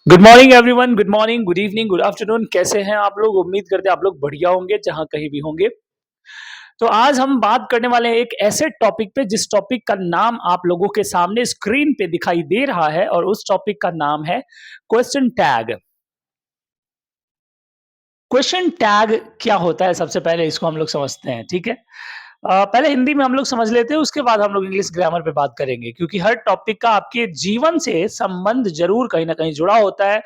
Good morning everyone, good morning, good evening, good afternoon. कैसे हैं आप लोग? उम्मीद करते हैं आप लोग बढ़िया होंगे जहां कहीं भी होंगे। तो आज हम बात करने वाले हैं एक ऐसे टॉपिक पे जिस टॉपिक का नाम आप लोगों के सामने स्क्रीन पे दिखाई दे रहा है और उस टॉपिक का नाम है क्वेश्चन टैग। क्वेश्चन टैग क्या होता है? सबसे पहले इसको हम लोग समझते हैं, ठीक है। पहले हिंदी में हम लोग समझ लेते हैं, उसके बाद हम लोग इंग्लिश ग्रामर पे बात करेंगे, क्योंकि हर टॉपिक का आपके जीवन से संबंध जरूर कहीं ना कहीं जुड़ा होता है।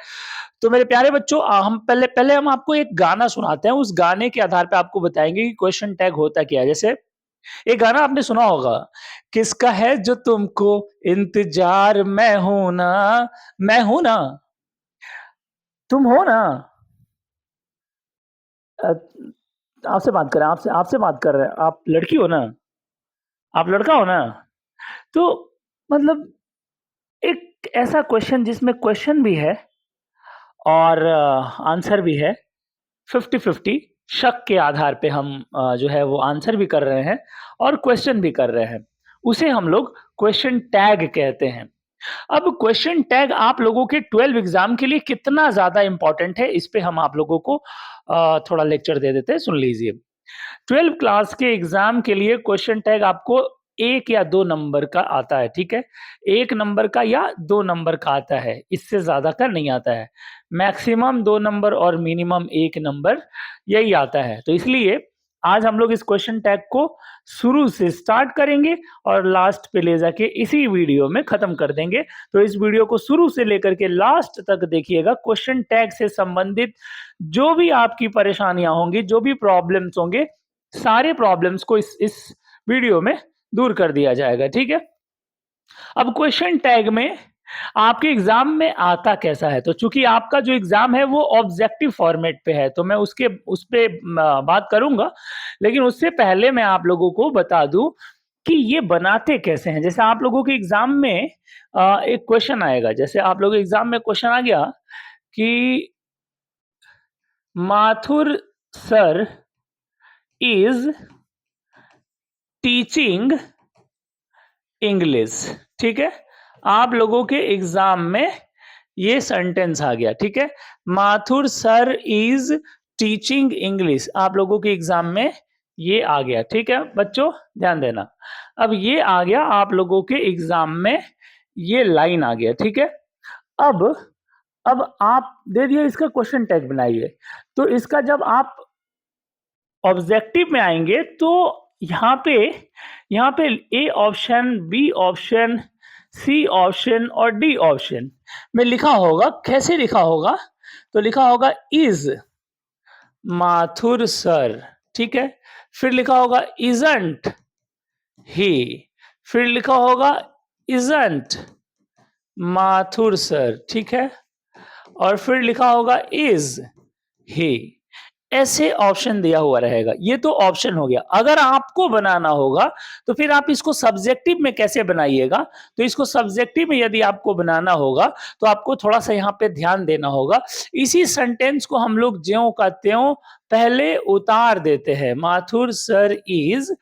तो मेरे प्यारे बच्चों, हम पहले पहले हम आपको एक गाना सुनाते हैं, उस गाने के आधार पे आपको बताएंगे कि क्वेश्चन टैग होता क्या है। जैसे एक गाना आपने सुना होगा, किसका है जो तुमको इंतजार, मैं हूं ना, तुम हो ना। अ, आपसे बात कर रहे हैं, आपसे आपसे बात कर रहे हैं। आप लड़की हो ना, आप लड़का हो ना। तो मतलब एक ऐसा क्वेश्चन जिसमें क्वेश्चन भी है और आंसर भी है, 50-50 शक के आधार पे हम जो है वो आंसर भी कर रहे हैं और क्वेश्चन भी कर रहे हैं। उसे हम लोग क्वेश्चन टैग कहते हैं। अब क्वेश्चन टैग आप लोगों के 12 एग्जाम के लिए कितना ज्यादा इंपॉर्टेंट है, इस पे हम आप लोगों को थोड़ा लेक्चर दे देते हैं, सुन लीजिए। 12 क्लास के एग्जाम के लिए क्वेश्चन टैग आपको 1 या 2 नंबर का आता है, ठीक है। 1 नंबर का या 2 नंबर का आता है, इससे ज्यादा का नहीं आता है। मैक्सिमम 2 नंबर और मिनिमम 1 नंबर, यही आता है। तो इसलिए आज हम लोग इस क्वेश्चन टैग को शुरू से स्टार्ट करेंगे और लास्ट पे ले जाके इसी वीडियो में खत्म कर देंगे। तो इस वीडियो को शुरू से लेकर के लास्ट तक देखिएगा। क्वेश्चन टैग से संबंधित जो भी आपकी परेशानियां होंगी, जो भी प्रॉब्लम्स होंगे, सारे प्रॉब्लम्स को इस वीडियो में दूर कर दिया जाएगा, ठीक है। अब क्वेश्चन टैग में आपके एग्जाम में आता कैसा है? तो चूंकि आपका जो एग्जाम है वो ऑब्जेक्टिव फॉर्मेट पे है, तो मैं उसके उस पे बात करूंगा, लेकिन उससे पहले मैं आप लोगों को बता दूं कि ये बनाते कैसे हैं। जैसे आप लोगों के एग्जाम में एक क्वेश्चन आएगा, जैसे आप लोगों के एग्जाम में क्वेश्चन आ गया कि Mathur sir is teaching English, ठीक है। आप लोगों के एग्जाम में ये सेंटेंस आ गया, ठीक है। Mathur sir is teaching English, आप लोगों के एग्जाम में ये आ गया, ठीक है बच्चों, ध्यान देना। अब ये आ गया आप लोगों के एग्जाम में, ये लाइन आ गया, ठीक है। अब अब आप दे दिए इसका क्वेश्चन टैग बनाइए। तो इसका जब आप ऑब्जेक्टिव में आएंगे तो यहाँ पे A option, B option, C option और डी ऑप्शन में लिखा होगा। कैसे लिखा होगा? तो लिखा होगा इज माथुर सर, ठीक है। फिर लिखा होगा इजंट ही, फिर लिखा होगा इजंट माथुर सर, ठीक है। और फिर लिखा होगा इज ही। ऐसे ऑप्शन दिया हुआ रहेगा। ये तो ऑप्शन हो गया। अगर आपको बनाना होगा तो फिर आप इसको सब्जेक्टिव में कैसे बनाइएगा? तो इसको सब्जेक्टिव में यदि आपको बनाना होगा तो आपको थोड़ा सा यहाँ पे ध्यान देना होगा। इसी सेंटेंस को हम लोग ज्यों का त्यों पहले उतार देते हैं, माथुर सर इज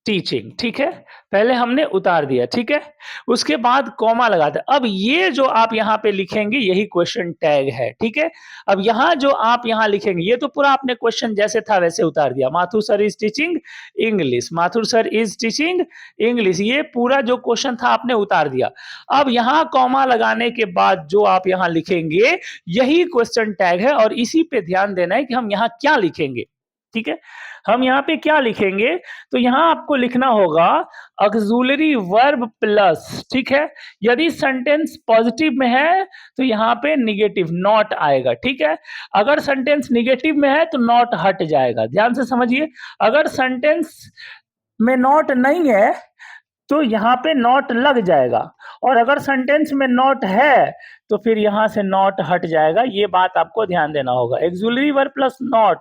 टीचिंग, ठीक है। पहले हमने उतार दिया, ठीक है। उसके बाद कॉमा लगाते। अब ये जो आप यहाँ पे लिखेंगे यही क्वेश्चन टैग है, ठीक है। अब यहाँ जो आप यहाँ लिखेंगे, ये तो पूरा आपने क्वेश्चन जैसे था वैसे उतार दिया। Mathur sir is teaching English, Mathur sir is teaching English, ये पूरा जो क्वेश्चन था आपने उतार दिया। अब यहाँ कॉमा लगाने के बाद जो आप यहाँ लिखेंगे यही क्वेश्चन टैग है, और इसी पे ध्यान देना है कि हम यहाँ क्या लिखेंगे, ठीक है। हम यहाँ पे क्या लिखेंगे? तो यहाँ आपको लिखना होगा ऑक्सिलरी वर्ब प्लस, ठीक है। यदि सेंटेंस पॉजिटिव में है तो यहाँ पे निगेटिव नॉट आएगा, ठीक है। अगर सेंटेंस निगेटिव में है तो नॉट हट जाएगा, ध्यान से समझिए। अगर सेंटेंस में नॉट नहीं है तो यहाँ पे नॉट लग जाएगा, और अगर सेंटेंस में नॉट है तो फिर यहां से नॉट हट जाएगा। ये बात आपको ध्यान देना होगा। एक्सुलरी वर्ब प्लस नॉट,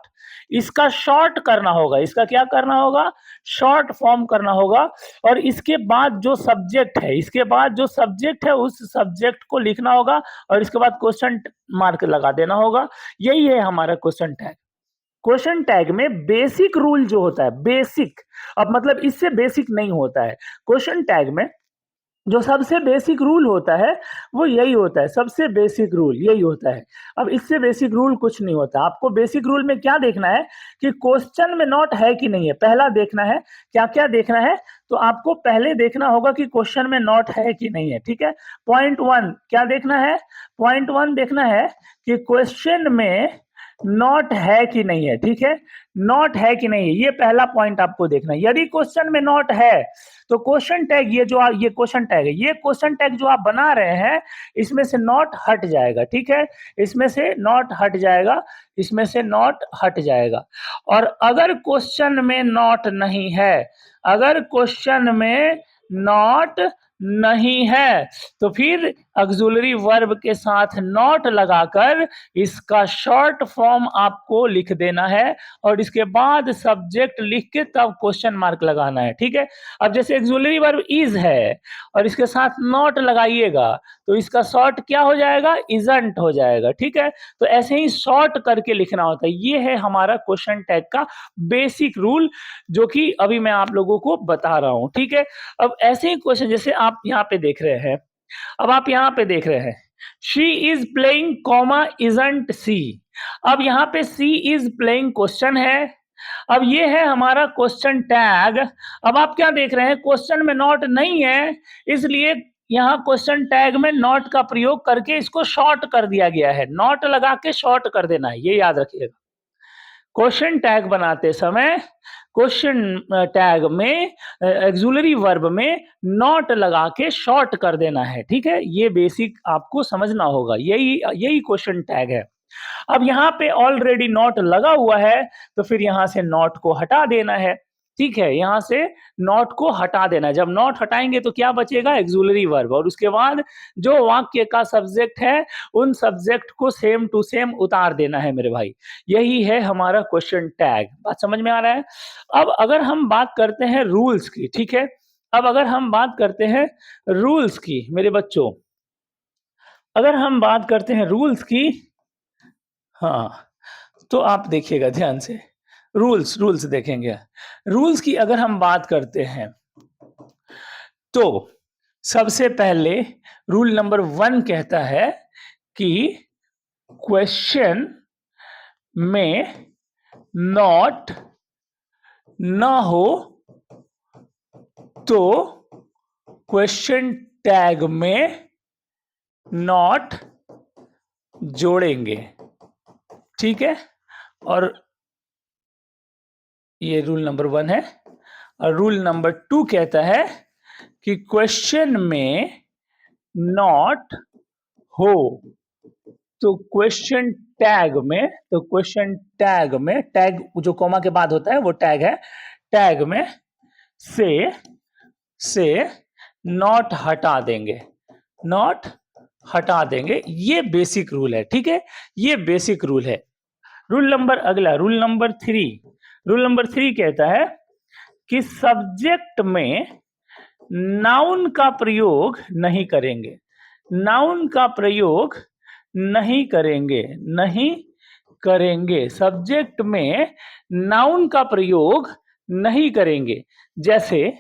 इसका शॉर्ट करना होगा। इसका क्या करना होगा? शॉर्ट फॉर्म करना होगा। और इसके बाद जो सब्जेक्ट है, इसके बाद जो सब्जेक्ट है उस सब्जेक्ट को लिखना होगा, और इसके बाद क्वेश्चन मार्क लगा देना होगा। यही है हमारा क्वेश्चन टैग। क्वेश्चन टैग में बेसिक रूल जो होता है, बेसिक, अब मतलब इससे बेसिक नहीं होता है। क्वेश्चन टैग में जो सबसे बेसिक रूल होता है वो यही होता है, सबसे बेसिक रूल यही होता है। अब इससे बेसिक रूल कुछ नहीं होता। आपको बेसिक रूल में क्या देखना है कि क्वेश्चन में नॉट है कि नहीं है, पहला देखना है। क्या क्या देखना है? तो आपको पहले देखना होगा कि क्वेश्चन में नॉट है कि नहीं है, ठीक है। पॉइंट वन क्या देखना है? पॉइंट वन देखना है कि क्वेश्चन में नॉट है कि नहीं है, ठीक है। नॉट है कि नहीं है, ये पहला पॉइंट आपको देखना है। यदि क्वेश्चन में नॉट है तो क्वेश्चन टैग, ये क्वेश्चन टैग है, ये क्वेश्चन टैग जो आप बना रहे हैं इसमें से नॉट हट जाएगा, ठीक है। इसमें से नॉट हट जाएगा, इसमें से नॉट हट जाएगा। और अगर क्वेश्चन में नॉट नहीं है, अगर क्वेश्चन में नॉट नहीं है तो फिर ऑक्सिलरी वर्ब के साथ नॉट लगाकर इसका शॉर्ट फॉर्म आपको लिख देना है और इसके बाद सब्जेक्ट लिख के तब क्वेश्चन मार्क लगाना है, ठीक है। अब जैसे ऑक्सिलरी वर्ब इज है और इसके साथ नॉट लगाइएगा तो इसका शॉर्ट क्या हो जाएगा? इजंट हो जाएगा, ठीक है। तो ऐसे ही शॉर्ट करके लिखना होता है। ये है हमारा क्वेश्चन टैग का बेसिक रूल, जो कि अभी मैं आप लोगों को बता रहा हूं, ठीक है। अब ऐसे ही क्वेश्चन जैसे आप यहाँ पे देख रहे हैं, अब आप यहाँ पे देख रहे हैं she is playing comma isn't she. अब यहाँ पे सी इज प्लेइंग क्वेश्चन है, अब ये है हमारा क्वेश्चन टैग। अब आप क्या देख रहे हैं? क्वेश्चन में नॉट नहीं है, इसलिए यहाँ क्वेश्चन टैग में नॉट का प्रयोग करके इसको शॉर्ट कर दिया गया है। नॉट लगा के शॉर्ट कर देना है, ये याद रखिएगा। क्वेश्चन टैग बनाते समय क्वेश्चन टैग में ऑक्सिलरी वर्ब में नॉट लगा के शॉर्ट कर देना है, ठीक है। ये बेसिक आपको समझना होगा, यही यही क्वेश्चन टैग है। अब यहाँ पे ऑलरेडी नॉट लगा हुआ है तो फिर यहाँ से नॉट को हटा देना है, ठीक है। यहाँ से नॉट को हटा देना है। जब नॉट हटाएंगे तो क्या बचेगा? Auxiliary verb. और उसके बाद जो वाक्य का सब्जेक्ट है उन सब्जेक्ट को सेम टू सेम उतार देना है मेरे भाई। यही है हमारा क्वेश्चन टैग। बात समझ में आ रहा है? अब अगर हम बात करते हैं रूल्स की, ठीक है। अब अगर हम बात करते हैं रूल्स की मेरे बच्चों, अगर हम बात करते हैं रूल्स की, हाँ, तो आप देखिएगा ध्यान से। रूल्स रूल्स देखेंगे। रूल्स की अगर हम बात करते हैं तो सबसे पहले रूल नंबर 1 कहता है कि क्वेश्चन में नॉट न हो तो क्वेश्चन टैग में नॉट जोड़ेंगे, ठीक है। और ये रूल नंबर 1 है। और रूल नंबर 2 कहता है कि क्वेश्चन में नॉट हो तो क्वेश्चन टैग में, तो क्वेश्चन टैग में, टैग जो कॉमा के बाद होता है वो टैग है, टैग में से नॉट हटा देंगे, नॉट हटा देंगे। ये बेसिक रूल है, ठीक है। ये बेसिक रूल है। रूल नंबर अगला, रूल नंबर 3। रूल नंबर 3 कहता है कि सब्जेक्ट में नाउन का प्रयोग नहीं करेंगे, नाउन का प्रयोग नहीं करेंगे, नहीं करेंगे। सब्जेक्ट में नाउन का प्रयोग नहीं करेंगे। जैसे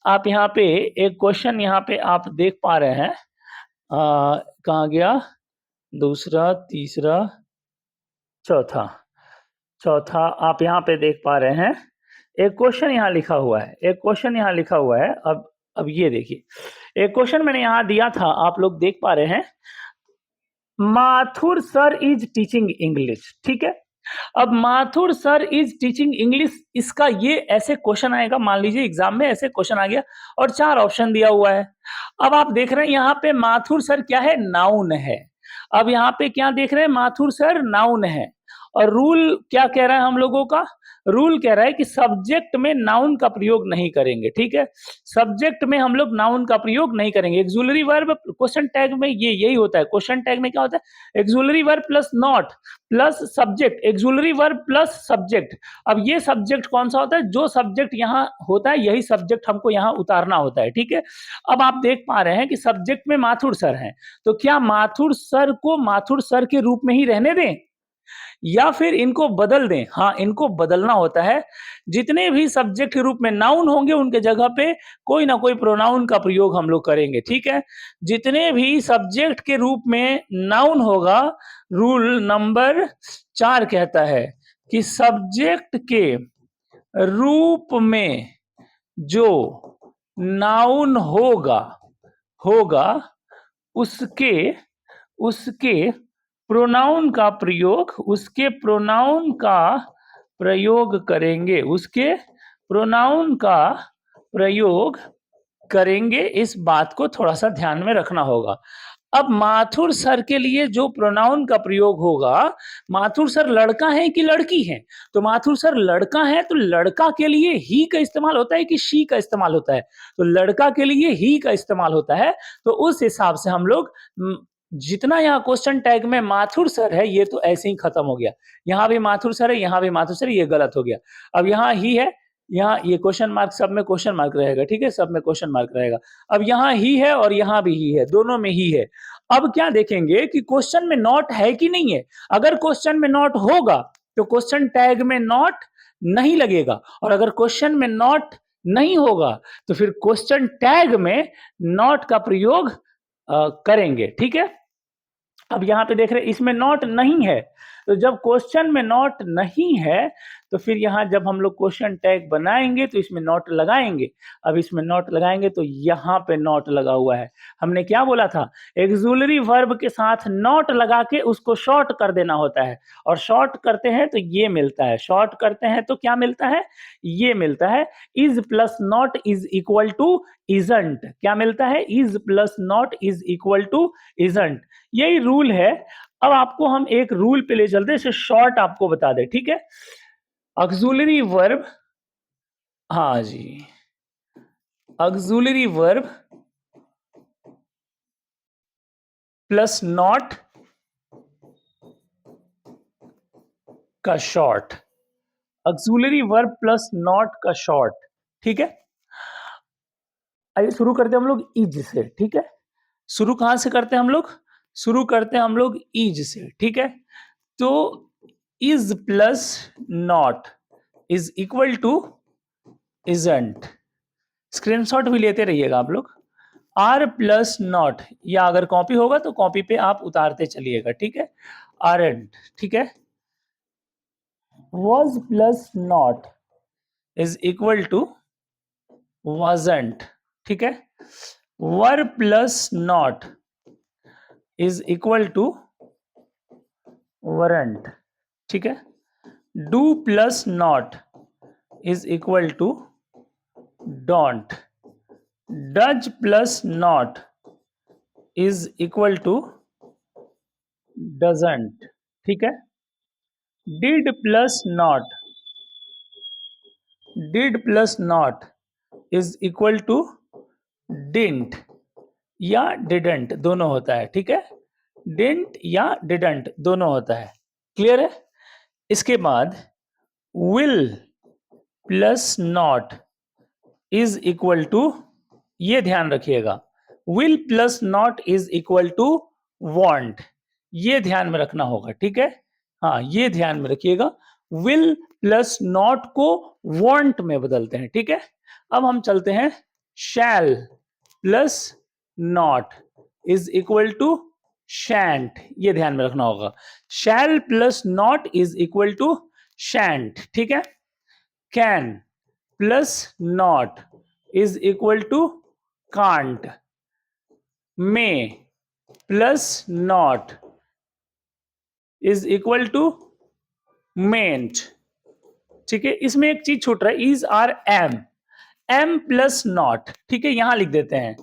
आप यहाँ पे एक क्वेश्चन यहाँ पे आप देख पा रहे हैं, कहाँ गया? दूसरा, तीसरा, चौथा, चौथा आप यहाँ पे देख पा रहे हैं। एक क्वेश्चन यहाँ लिखा हुआ है, एक क्वेश्चन यहाँ लिखा हुआ है। अब ये देखिए, एक क्वेश्चन मैंने यहाँ दिया था, आप लोग देख पा रहे हैं। Mathur sir is teaching English, ठीक है। अब Mathur sir is teaching English, इसका ये ऐसे क्वेश्चन आएगा। मान लीजिए एग्जाम में ऐसे क्वेश्चन आ गया और 4 ऑप्शन दिया हुआ है। अब आप देख रहे हैं यहाँ पे माथुर सर क्या है? नाउन है। अब यहाँ पे क्या देख रहे हैं? माथुर सर नाउन है। और रूल क्या कह रहा है हम लोगों का? रूल कह रहा है कि सब्जेक्ट में नाउन का प्रयोग नहीं करेंगे, ठीक है। सब्जेक्ट में हम लोग नाउन का प्रयोग नहीं करेंगे। ऑक्सिलरी वर्ब क्वेश्चन टैग में ये यही होता है। क्वेश्चन टैग में क्या होता है? Auxiliary verb plus not plus subject, auxiliary verb plus subject. अब ये सब्जेक्ट कौन सा होता है? जो सब्जेक्ट यहाँ होता है यही सब्जेक्ट हमको यहाँ उतारना होता है, ठीक है। अब आप देख पा रहे हैं कि सब्जेक्ट में माथुर सर हैं, तो क्या माथुर सर को माथुर सर के रूप में ही रहने दें? या फिर इनको बदल दें। हाँ, इनको बदलना होता है। जितने भी सब्जेक्ट के रूप में नाउन होंगे उनके जगह पे कोई ना कोई प्रोनाउन का प्रयोग हम लोग करेंगे, ठीक है? जितने भी सब्जेक्ट के रूप में नाउन होगा, रूल नंबर 4 कहता है कि सब्जेक्ट के रूप में जो नाउन होगा होगा उसके उसके प्रोनाउन का प्रयोग उसके प्रोनाउन का प्रयोग करेंगे उसके प्रोनाउन का प्रयोग करेंगे। इस बात को थोड़ा सा ध्यान में रखना होगा। अब माथुर सर के लिए जो प्रोनाउन का प्रयोग होगा, माथुर सर लड़का है कि लड़की है? तो माथुर सर लड़का है तो लड़का के लिए ही का इस्तेमाल होता है कि शी का इस्तेमाल होता है? तो लड़का के लिए ही का इस्तेमाल होता है। तो उस हिसाब से हम लोग जितना यहाँ क्वेश्चन टैग में माथुर सर है ये तो ऐसे ही खत्म हो गया। यहाँ भी माथुर सर है, यहाँ भी माथुर सर है, ये गलत हो गया। अब यहाँ ही है, यहाँ ये क्वेश्चन मार्क, सब में क्वेश्चन मार्क रहेगा, ठीक है? सब में क्वेश्चन मार्क रहेगा। अब यहाँ ही है और यहाँ भी ही है, दोनों में ही है। अब क्या देखेंगे कि क्वेश्चन में नॉट है कि नहीं है। अगर क्वेश्चन में नॉट होगा तो क्वेश्चन टैग में नॉट नहीं लगेगा, और अगर क्वेश्चन में नॉट नहीं होगा तो फिर क्वेश्चन टैग में नॉट का प्रयोग करेंगे, ठीक है? अब यहां पे देख रहे हैं इसमें नॉट नहीं है, तो जब क्वेश्चन में नॉट नहीं है तो फिर यहां जब हम लोग क्वेश्चन टैग बनाएंगे तो इसमें नॉट लगाएंगे। अब इसमें नॉट लगाएंगे तो यहां पे नॉट लगा हुआ है। हमने क्या बोला था? एक्सुलरी वर्ब के साथ नॉट लगा के उसको शॉर्ट कर देना होता है, और शॉर्ट करते हैं तो ये मिलता है। शॉर्ट करते हैं तो क्या मिलता है? ये मिलता है। Is plus not is equal to isn't. क्या मिलता है? Is plus not is equal to isn't. यही रूल है। अब आपको हम एक रूल पे ले चलते हैं, इसे शॉर्ट आपको बता दे, ठीक है? ऑक्सिलरी वर्ब, हाँ जी, ऑक्सिलरी वर्ब प्लस नॉट का short, auxiliary verb plus not का शॉर्ट, ठीक है? आइए शुरू करते हैं हम लोग इज से, ठीक है? शुरू कहां से करते हैं हम लोग? शुरू करते हैं हम लोग इज से, ठीक है? तो is plus not is equal to isn't. Screenshot भी लेते रहिएगा आप लोग। आर प्लस नॉट, या अगर कॉपी होगा तो कॉपी पे आप उतारते चलिएगा, ठीक है? आरंट, ठीक है? Was plus not is equal to wasn't, ठीक है? Were plus not is equal to weren't, ठीक है? Do plus not is equal to don't. Does plus not is equal to doesn't, ठीक है? Did plus not is equal to didn't या didn't, दोनों होता है, ठीक है? didn't या didn't दोनों होता है। क्लियर है? इसके बाद will plus not is equal to, ये ध्यान रखिएगा, will plus not is equal to want, ये ध्यान में रखना होगा, ठीक है? हाँ, ये ध्यान में रखिएगा। will प्लस नॉट को want में बदलते हैं, ठीक है? अब हम चलते हैं shall plus not is equal to shan't, ये ध्यान में रखना होगा। shall plus not is equal to shan't, ठीक है? can plus not is equal to can't। may plus not is equal to mayn't, ठीक है? इसमें एक चीज छूट रहा है, is are am plus not, ठीक है? यहां लिख देते हैं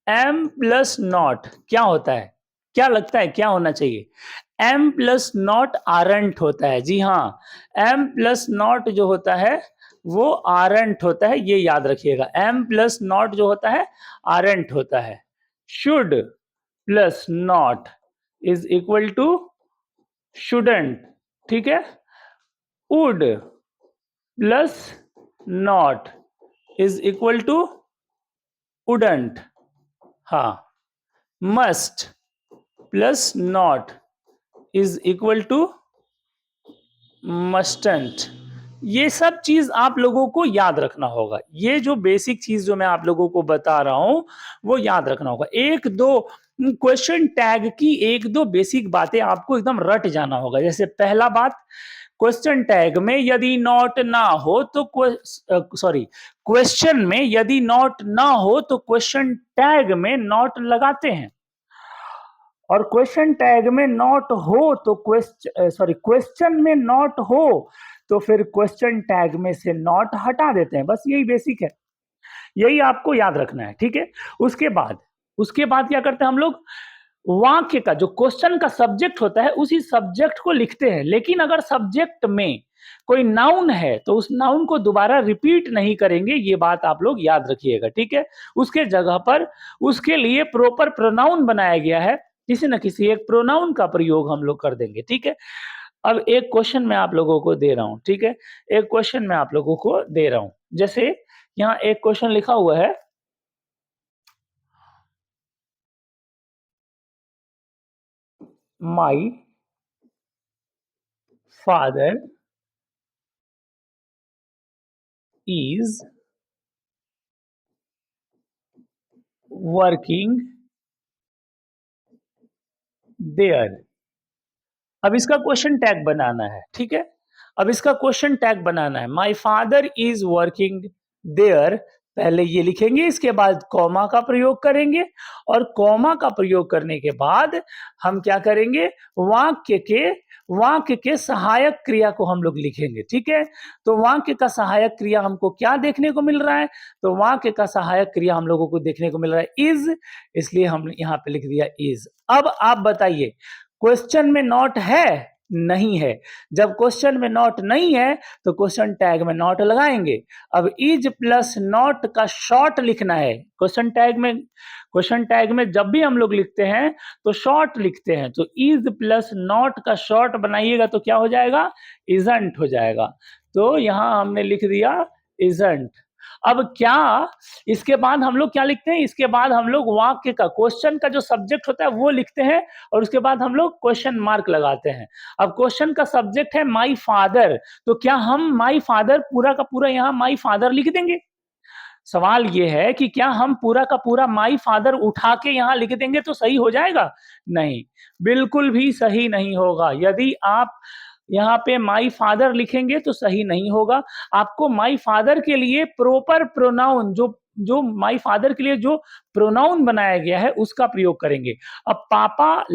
एम प्लस नॉट क्या होता है? क्या लगता है क्या होना चाहिए? एम प्लस नॉट आरंट होता है। जी हाँ, एम प्लस नॉट जो होता है वो आरंट होता है, ये याद रखिएगा। एम प्लस नॉट जो होता है आरंट होता है। Should plus not is equal to shouldn't, ठीक है? Would plus not is equal to wouldn't, हाँ। Must plus not is equal to mustn't. ये सब चीज आप लोगों को याद रखना होगा। ये जो बेसिक चीज जो मैं आप लोगों को बता रहा हूं वो याद रखना होगा। एक दो क्वेश्चन टैग की एक दो बेसिक बातें आपको एकदम रट जाना होगा। जैसे पहला बात, क्वेश्चन टैग में यदि नॉट ना हो तो सॉरी, क्वेश्चन में यदि नॉट ना हो तो क्वेश्चन टैग में नॉट लगाते हैं, और क्वेश्चन टैग में नॉट हो तो क्वेश्चन में नॉट हो तो फिर क्वेश्चन टैग में से नॉट हटा देते हैं। बस यही बेसिक है, यही आपको याद रखना है, ठीक है। उसके बाद क्या करते हैं हम लोग, वाक्य का जो क्वेश्चन का सब्जेक्ट होता है उसी सब्जेक्ट को लिखते हैं। लेकिन अगर सब्जेक्ट में कोई नाउन है तो उस नाउन को दोबारा रिपीट नहीं करेंगे, ये बात आप लोग याद रखिएगा, ठीक है। उसके जगह पर उसके लिए प्रॉपर प्रोनाउन बनाया गया है, किसी न किसी एक प्रोनाउन का प्रयोग हम लोग कर देंगे, ठीक है। अब एक क्वेश्चन मैं आप लोगों को दे रहा हूं, ठीक है। एक क्वेश्चन मैं आप लोगों को दे रहा हूं, जैसे यहाँ एक क्वेश्चन लिखा हुआ है, my father is working there. अब इसका क्वेश्चन टैग बनाना है, ठीक है। अब इसका क्वेश्चन टैग बनाना है, my father is working there. पहले ये लिखेंगे, इसके बाद कॉमा का प्रयोग करेंगे, और कॉमा का प्रयोग करने के बाद हम क्या करेंगे, वाक्य के सहायक क्रिया को हम लोग लिखेंगे, ठीक है। तो वाक्य का सहायक क्रिया हमको क्या देखने को मिल रहा है, तो वाक्य का सहायक क्रिया हम लोगों को देखने को मिल रहा है इज, इसलिए हम यहाँ पे लिख दिया इज। अब आप बताइए, क्वेश्चन में नॉट है, नहीं है। जब क्वेश्चन में नॉट नहीं है तो क्वेश्चन टैग में नॉट लगाएंगे। अब इज प्लस नॉट का शॉर्ट लिखना है क्वेश्चन टैग में जब भी हम लोग लिखते हैं तो शॉर्ट लिखते हैं, तो इज प्लस नॉट का शॉर्ट बनाइएगा तो क्या हो जाएगा, इजंट हो जाएगा। तो यहां हमने लिख दिया इजंट। अब क्या, इसके बाद हम लोग क्या लिखते हैं, इसके बाद हम लोग वाक्य का क्वेश्चन का जो सब्जेक्ट होता है वो लिखते हैं, और उसके बाद हम लोग क्वेश्चन मार्क लगाते हैं। अब क्वेश्चन का सब्जेक्ट है माई फादर, तो क्या हम माई फादर पूरा का पूरा यहाँ माई फादर लिख देंगे? सवाल ये है कि क्या हम पूरा का पूरा माई फादर उठा के यहां लिख देंगे तो सही हो जाएगा? नहीं, बिल्कुल भी सही नहीं होगा। यदि आप यहाँ पे माई फादर लिखेंगे तो सही नहीं होगा। आपको माई फादर के लिए प्रॉपर प्रोनाउन, जो जो माई फादर के लिए जो प्रोनाउन बनाया गया है उसका प्रयोग करेंगे। अब पापा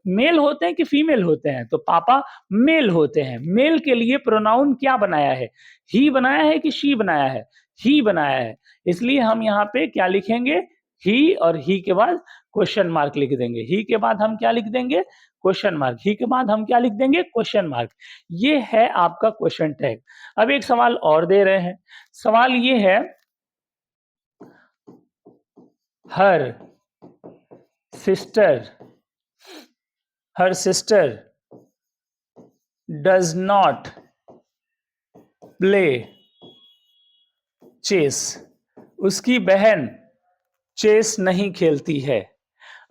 मेल होते हैं कि फीमेल होते हैं, तो पापा मेल होते हैं। मेल के लिए प्रोनाउन क्या बनाया है, ही बनाया है कि शी बनाया है, ही बनाया है। इसलिए हम यहाँ पे क्या लिखेंगे, ही, और ही के बाद क्वेश्चन मार्क लिख देंगे। ही के बाद हम क्या लिख देंगे, क्वेश्चन मार्क। ही के बाद हम क्या लिख देंगे, क्वेश्चन मार्क। ये है आपका क्वेश्चन टैग। अब एक सवाल और दे रहे हैं, सवाल ये है, her sister does not play chess. उसकी बहन चेस नहीं खेलती है।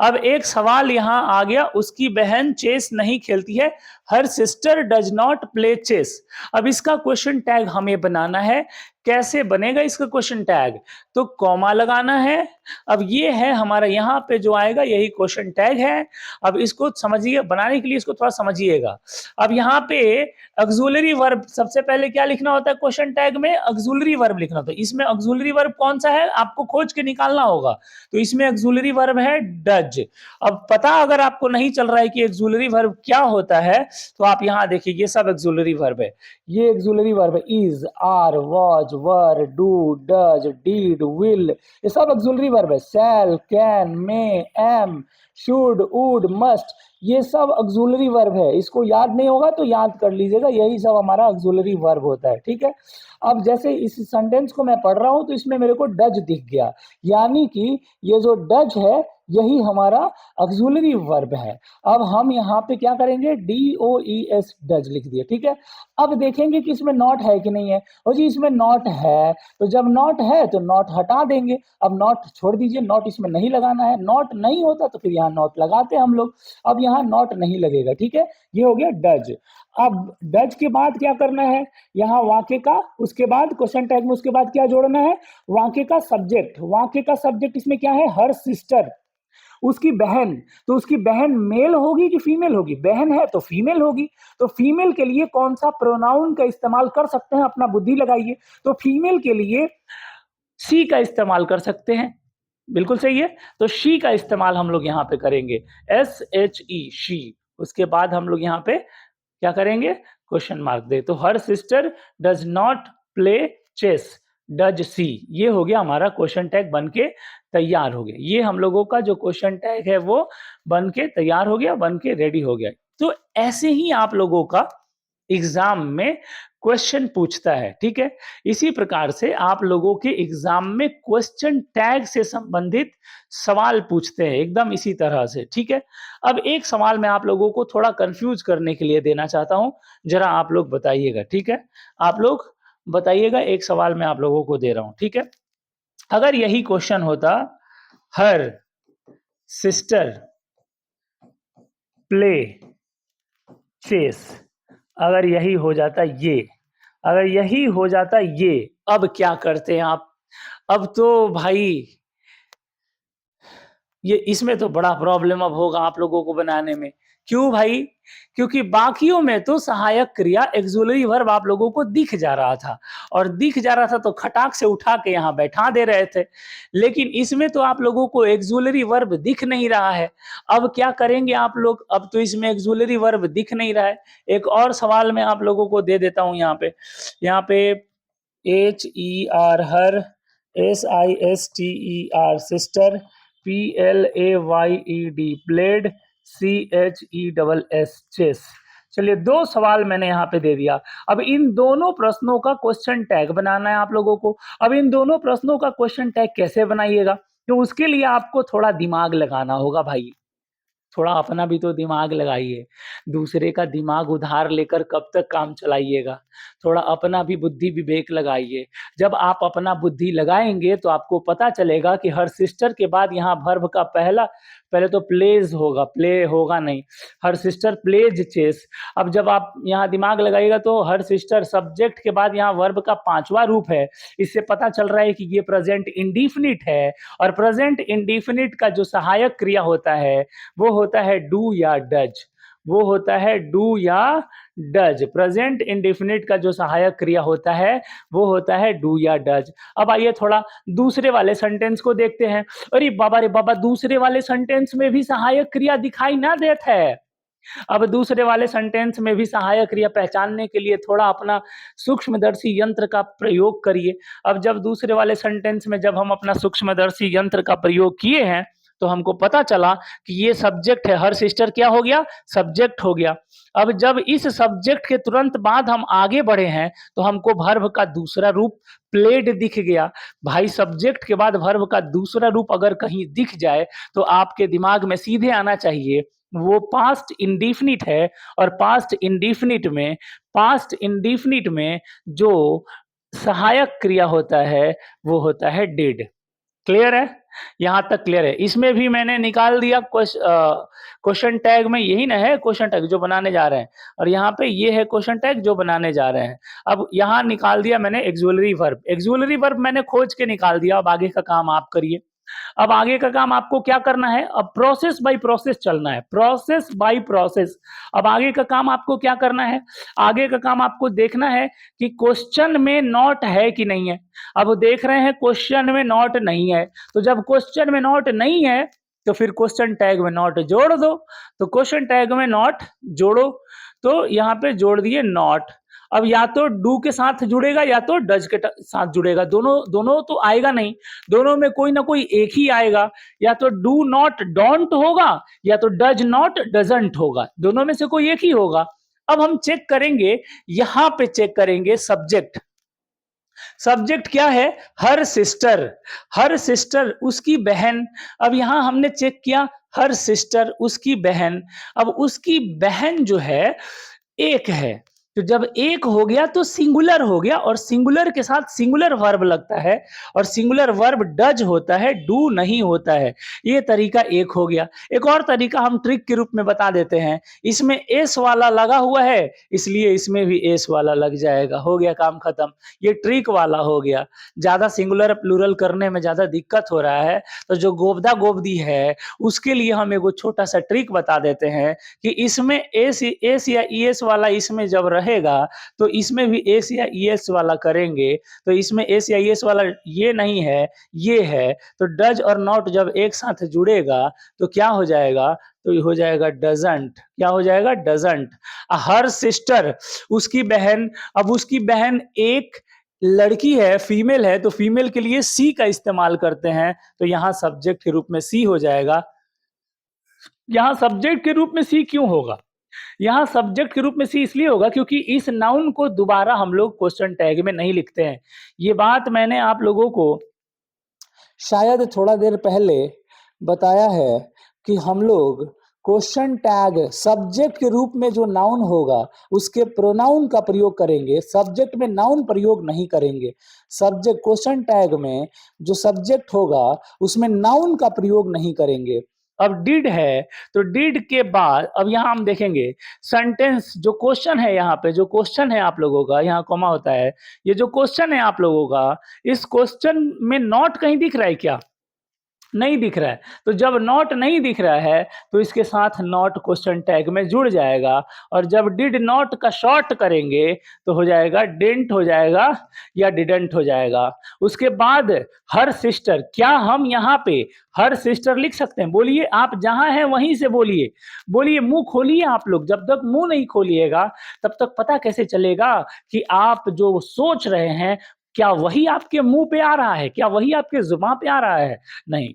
अब एक सवाल यहां आ गया, उसकी बहन चेस नहीं खेलती है, her sister does not play chess. अब इसका क्वेश्चन टैग हमें बनाना है। कैसे बनेगा इसका क्वेश्चन टैग, तो कॉमा लगाना है। अब ये है हमारा, यहाँ पे जो आएगा यही क्वेश्चन टैग है। अब इसको समझिए, बनाने के लिए इसको थोड़ा समझिएगा। अब यहाँ पे ऑक्सिलरी वर्ब, सबसे पहले क्या लिखना होता है क्वेश्चन टैग में, ऑक्सिलरी वर्ब लिखना होता है। इसमें ऑक्सिलरी वर्ब कौन सा है आपको खोज के निकालना होगा, तो इसमें ऑक्सिलरी वर्ब है डज। अब पता अगर आपको नहीं चल रहा है कि ऑक्सिलरी वर्ब क्या होता है, तो आप यहाँ देखिए, ये सब ऑक्सिलरी वर्ब है। ये ऑक्सिलरी वर्ब है, is, are, was, were, do, does, did, will, ये सब ऑक्सिलरी वर्ब है। Shall, can, may, am, should, would, must, ये सब ऑक्सिलरी वर्ब है। इसको याद नहीं होगा तो याद कर लीजिएगा, यही सब हमारा ऑक्सिलरी वर्ब होता है, ठीक है। अब जैसे इस सेंटेंस को मैं पढ़ रहा हूं तो इसमें मेरे को डज दिख गया, यानी कि ये जो डज है यही हमारा ऑक्सिलरी वर्ब है। अब हम यहाँ पे क्या करेंगे, DOES डज लिख दिया, ठीक है। अब देखेंगे कि इसमें नॉट है कि नहीं है, और जी इसमें नॉट है, तो जब नॉट है तो नॉट हटा देंगे। अब नॉट छोड़ दीजिए, नॉट इसमें नहीं लगाना है। नॉट नहीं होता तो फिर यहाँ यहाँ नॉट लगाते हैं हम लोग। अब यहाँ नॉट नहीं लगेगा, ठीक है, ये हो गया डज। अब डज के बाद क्या करना है, यहाँ वाक्य का, उसके बाद क्वेश्चन टैग में उसके बाद क्या जोड़ना है, वाक्य का सब्जेक्ट। वाक्य का सब्जेक्ट इसमें क्या है, हर सिस्टर, उसकी बहन। तो उसकी बहन मेल होगी कि फीमेल होगी, बहन है तो फीमेल होगी। तो फीमेल के लिए कौन सा प्रोनाउन का इस्तेमाल कर सकते हैं, अपना बुद्धि लगाइए। तो फीमेल के लिए शी का इस्तेमाल कर सकते हैं, बिल्कुल सही है। तो शी का इस्तेमाल हम लोग यहाँ पे करेंगे, SHE शी। उसके बाद हम लोग यहाँ पे क्या करेंगे, क्वेश्चन मार्क दे। तो her sister does not play chess, does she. ये हो गया हमारा क्वेश्चन टैग बन के तैयार हो गया। ये हम लोगों का जो क्वेश्चन टैग है वो बन के तैयार हो गया, बन के रेडी हो गया। तो ऐसे ही आप लोगों का एग्जाम में क्वेश्चन पूछता है, ठीक है। इसी प्रकार से आप लोगों के एग्जाम में क्वेश्चन टैग से संबंधित सवाल पूछते हैं, एकदम इसी तरह से, ठीक है। अब एक सवाल मैं आप लोगों को थोड़ा कंफ्यूज करने के लिए देना चाहता हूं, जरा आप लोग बताइएगा, ठीक है। आप लोग बताइएगा, एक सवाल मैं आप लोगों को दे रहा हूं, ठीक है। अगर यही क्वेश्चन होता, हर सिस्टर प्ले चेस, अगर यही हो जाता ये, अगर यही हो जाता ये, अब क्या करते हैं आप। अब तो भाई ये इसमें तो बड़ा प्रॉब्लम अब होगा आप लोगों को बनाने में। क्यों भाई, क्योंकि बाकियों में तो सहायक क्रिया एक्सुलरी वर्ब आप लोगों को दिख जा रहा था, और दिख जा रहा था तो खटाक से उठा के यहाँ बैठा दे रहे थे। लेकिन इसमें तो आप लोगों को एक्सुलरी वर्ब दिख नहीं रहा है। अब क्या करेंगे आप लोग, अब तो इसमें एक्सुलरी वर्ब दिख नहीं रहा है। एक और सवाल मैं आप लोगों को दे देता हूँ यहाँ पे HER her, SISTER sister, PLAYED played, CHESS chess. चलिए, दो सवाल मैंने यहाँ पे दे दिया। अब इन दोनों प्रश्नों का क्वेश्चन टैग बनाना है आप लोगों को। अब इन दोनों प्रश्नों का क्वेश्चन टैग कैसे बनाइएगा, तो उसके लिए आपको थोड़ा दिमाग लगाना होगा भाई। थोड़ा अपना भी तो दिमाग लगाइए, दूसरे का दिमाग उधार लेकर कब तक काम चलाइएगा। थोड़ा अपना भी बुद्धि विवेक लगाइए। जब आप अपना बुद्धि लगाएंगे तो आपको पता चलेगा कि हर सिस्टर के बाद यहाँ वर्ब का पहले तो प्लेज होगा, प्ले होगा नहीं, हर सिस्टर प्लेज चेस। अब जब आप यहाँ दिमाग लगाइएगा तो हर सिस्टर सब्जेक्ट के बाद यहाँ वर्ब का 5वां रूप है। इससे पता चल रहा है कि ये प्रेजेंट इंडिफिनिट है, और प्रेजेंट इंडिफिनिट का जो सहायक क्रिया होता है वो होता है डू या डज, वो होता है डू या डज। प्रेजेंट इंडेफिनिट का जो सहायक क्रिया होता है वो होता है डू या डज। अब आइए थोड़ा दूसरे वाले सेंटेंस को देखते हैं। अरे बाबा रे बाबा, दूसरे वाले सेंटेंस में भी सहायक क्रिया दिखाई ना देता है। अब दूसरे वाले सेंटेंस में भी सहायक क्रिया पहचानने के लिए थोड़ा अपना सूक्ष्मदर्शी यंत्र का प्रयोग करिए। अब जब दूसरे वाले सेंटेंस में जब हम अपना सूक्ष्मदर्शी यंत्र का प्रयोग किए हैं तो हमको पता चला कि ये सब्जेक्ट है, हर सिस्टर क्या हो गया, सब्जेक्ट हो गया। अब जब इस सब्जेक्ट के तुरंत बाद हम आगे बढ़े हैं तो हमको वर्ब का दूसरा रूप प्लेड दिख गया। भाई, सब्जेक्ट के बाद वर्ब का दूसरा रूप अगर कहीं दिख जाए तो आपके दिमाग में सीधे आना चाहिए वो पास्ट इंडिफिनिट है, और पास्ट इंडिफिनिट में जो सहायक क्रिया होता है वो होता है डिड। क्लियर है, यहां तक क्लियर है। इसमें भी मैंने निकाल दिया क्वेश्चन टैग में, यही ना है क्वेश्चन टैग जो बनाने जा रहे हैं, और यहाँ पे ये है क्वेश्चन टैग जो बनाने जा रहे हैं। अब यहाँ निकाल दिया मैंने एक्सुलरी वर्ब, एक्सुलरी वर्ब मैंने खोज के निकाल दिया। अब आगे का काम आप करिए। अब आगे का काम आपको क्या करना है, अब प्रोसेस बाय प्रोसेस चलना है, प्रोसेस बाय प्रोसेस। अब आगे का काम आपको क्या करना है, आगे का काम आपको देखना है कि क्वेश्चन में नॉट है कि नहीं है। अब देख रहे हैं क्वेश्चन में नॉट नहीं है, तो जब क्वेश्चन में नॉट नहीं है तो फिर क्वेश्चन टैग में नॉट जोड़ दो। तो क्वेश्चन टैग में नॉट जोड़ो, तो यहाँ पे जोड़ दिए नॉट। अब या तो डू के साथ जुड़ेगा या तो डज के साथ जुड़ेगा, दोनों तो आएगा नहीं, दोनों में कोई ना कोई एक ही आएगा। या तो डू नॉट डोंट होगा या तो डज नॉट डजंट होगा, दोनों में से कोई एक ही होगा। अब हम चेक करेंगे, यहां पे चेक करेंगे सब्जेक्ट। सब्जेक्ट क्या है, हर सिस्टर, हर सिस्टर उसकी बहन। अब यहां हमने चेक किया हर सिस्टर उसकी बहन, अब उसकी बहन जो है एक है, तो जब एक हो गया तो सिंगुलर हो गया और सिंगुलर के साथ सिंगुलर वर्ब लगता है और सिंगुलर वर्ब डज होता है, डू नहीं होता है। ये तरीका एक हो गया। एक और तरीका हम ट्रिक के रूप में बता देते हैं। इसमें एस वाला लगा हुआ है, इसलिए इसमें भी एस वाला लग जाएगा। हो गया काम खत्म। ये ट्रिक वाला हो गया। ज़्यादा सिंगुलर प्लूरल करने में ज़्यादा दिक्कत हो रहा है, तो जो गोबदा-गोबदी है, उसके लिए हम एगो छोटा-सा ट्रिक बता देते हैं कि इसमें एस या ईएस वाला इसमें जब रहेगा, तो इसमें भी एस या ईएस वाला करेंगे, तो इसमें एस या ईएस वाला ये नहीं है, ये है, तो डज और नॉट जब एक साथ जुड़ेगा, तो क्या हो जाएगा? तो ये हो जाएगा डज़न्ट। क्या हो जाएगा? डज़न्ट। हर सिस्टर, उसकी बहन, अब उसकी बहन एक लड़की है, फीमेल है, तो फीमेल के लिए सी का इस्तेमाल करते हैं, तो यहाँ सब्जेक्ट के रूप में सी हो जाएगा। यहाँ सब्जेक्ट के रूप में सी क्यों होगा? यहाँ सब्जेक्ट के रूप में सी इसलिए होगा क्योंकि इस नाउन को दोबारा हम लोग क्वेश्चन टैग में नहीं लिखते हैं। ये बात मैंने आप लोगों को शायद थोड़ा देर पहले बताया है कि हम लोग क्वेश्चन टैग सब्जेक्ट के रूप में जो नाउन होगा उसके प्रोनाउन का प्रयोग करेंगे, सब्जेक्ट में नाउन प्रयोग नहीं करेंगे। सब्जेक्ट क्वेश्चन टैग में जो सब्जेक्ट होगा उसमें नाउन का प्रयोग नहीं करेंगे। अब डिड है, तो डिड के बाद अब यहाँ हम देखेंगे सेंटेंस जो क्वेश्चन है, यहाँ पे जो क्वेश्चन है आप लोगों का, यहाँ कॉमा होता है, ये जो क्वेश्चन है आप लोगों का, इस क्वेश्चन में नॉट कहीं दिख रहा है क्या? नहीं दिख रहा है। तो जब नॉट नहीं दिख रहा है, तो इसके साथ नॉट क्वेश्चन टैग में जुड़ जाएगा और जब डिड नॉट का शॉर्ट करेंगे, तो हो जाएगा डिडंट हो जाएगा या डिडंट हो जाएगा। उसके बाद हर सिस्टर, क्या हम यहाँ पे हर सिस्टर लिख सकते हैं? बोलिए, आप जहाँ हैं वहीं से बोलिए। बोलिए, मुँह खोलिए आप लोग। जब तक मुँह नहीं खोलिएगा, तब तक पता कैसे चलेगा कि आप जो सोच रहे हैं, क्या वही आपके मुँह पे आ रहा है? क्या वही आपके ज़ुबान पे आ रहा है? नहीं,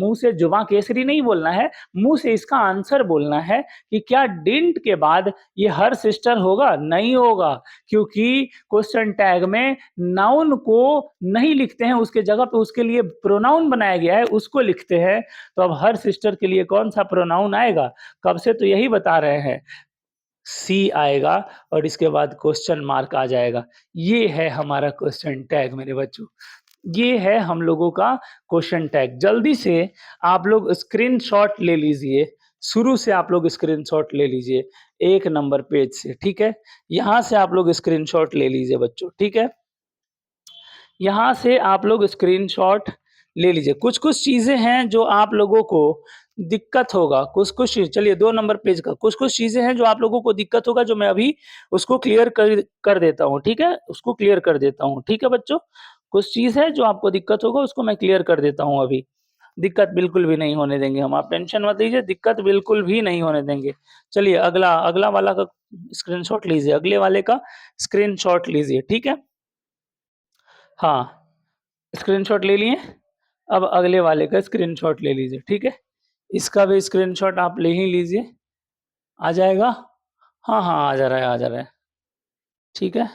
मुँह से जुबान केसरी नहीं बोलना है, मुँह से इसका आंसर बोलना है कि क्या डिडंट के बाद ये हर सिस्टर होगा? नहीं होगा, क्योंकि क्वेश्चन टैग में नाउन को नहीं लिखते हैं, उसके जगह पे उसके लिए प्रोनाउन बनाया गया है, उसको लिखते हैं। तो अब हर सिस्टर के लिए कौन-सा प्रोनाउन आएगा? कब से तो यही बता रहे हैं, सी आएगा और इसके बाद क्वेश्चन मार्क आ जाएगा। ये है हमारा क्वेश्चन टैग मेरे बच्चों। ये है हम लोगों का क्वेश्चन टैग। जल्दी से आप लोग स्क्रीनशॉट ले लीजिए। शुरू से आप लोग स्क्रीनशॉट ले लीजिए 1 नंबर पेज से, ठीक है? यहाँ से आप लोग स्क्रीनशॉट ले लीजिए बच्चों, ठीक है? यहाँ से आप लोग स्क्रीनशॉट ले लीजिए। कुछ-कुछ चीज़ें हैं जो आप लोगों को दिक्कत होगा, कुछ-कुछ चीज़ चलिए 2 नंबर पेज का कुछ-कुछ चीज़ें हैं जो आप लोगों को दिक्कत होगा, जो मैं अभी उसको क्लियर कर देता हूँ, ठीक है? उसको क्लियर कर देता हूँ, ठीक है बच्चों? कुछ चीज़ है जो आपको दिक्कत होगा, उसको मैं क्लियर कर देता हूँ अभी। दिक्कत बिल्कुल भी नहीं होने देंगे हम, आप टेंशन मत लीजिए, दिक्कत बिल्कुल भी नहीं होने देंगे। चलिए अगला अगला वाला का स्क्रीनशॉट लीजिए, अगले वाले का स्क्रीनशॉट लीजिए, ठीक है? हाँ। स्क्रीनशॉट ले लिए? अब अगले वाले का स्क्रीनशॉट ले लीजिए, ठीक है? इसका भी स्क्रीनशॉट आप ले ही लीजिए। आ जाएगा? हाँ, हाँ, आ जा रहा है, आ जा रहा है। ठीक है?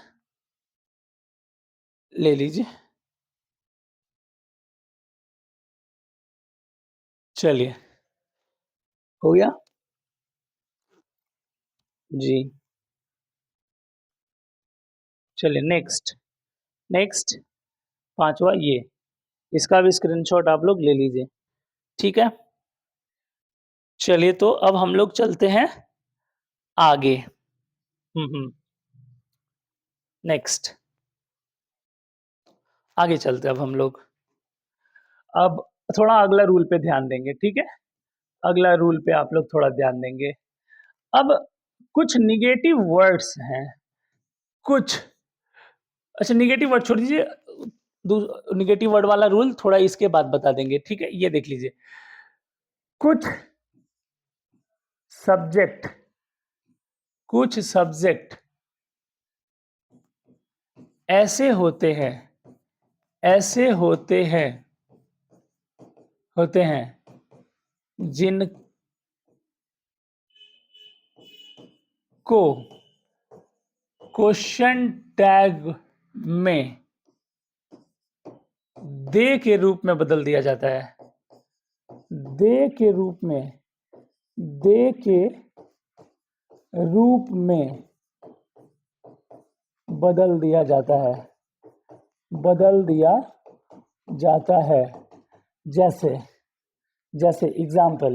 ले लीजिए। चलिए, हो गया? जी। चलिए नेक्स्ट, नेक्स्ट 5वां ये। इसका भी स्क्रीनशॉट आप लोग ले लीजिए। ठीक है? चलिए तो अब हम लोग चलते हैं आगे। हुँ। नेक्स्ट, आगे चलते हैं अब हम लोग। अब थोड़ा अगला रूल पे ध्यान देंगे, ठीक है? अगला रूल पे आप लोग थोड़ा ध्यान देंगे। अब कुछ नेगेटिव वर्ड्स हैं, कुछ अच्छा नेगेटिव वर्ड छोड़ दीजिए, दू नेगेटिव वर्ड वाला रूल थोड़ा इसके बाद बता देंगे, ठीक है? ये देख लीजिए। कुछ सब्जेक्ट कुछ सब्जेक्ट ऐसे होते हैं ऐसे होते हैं जिनको क्वेश्चन टैग में दे के रूप में बदल दिया जाता है। दे के रूप में दे के रूप में बदल दिया जाता है, बदल दिया जाता है। जैसे जैसे एग्जाम्पल,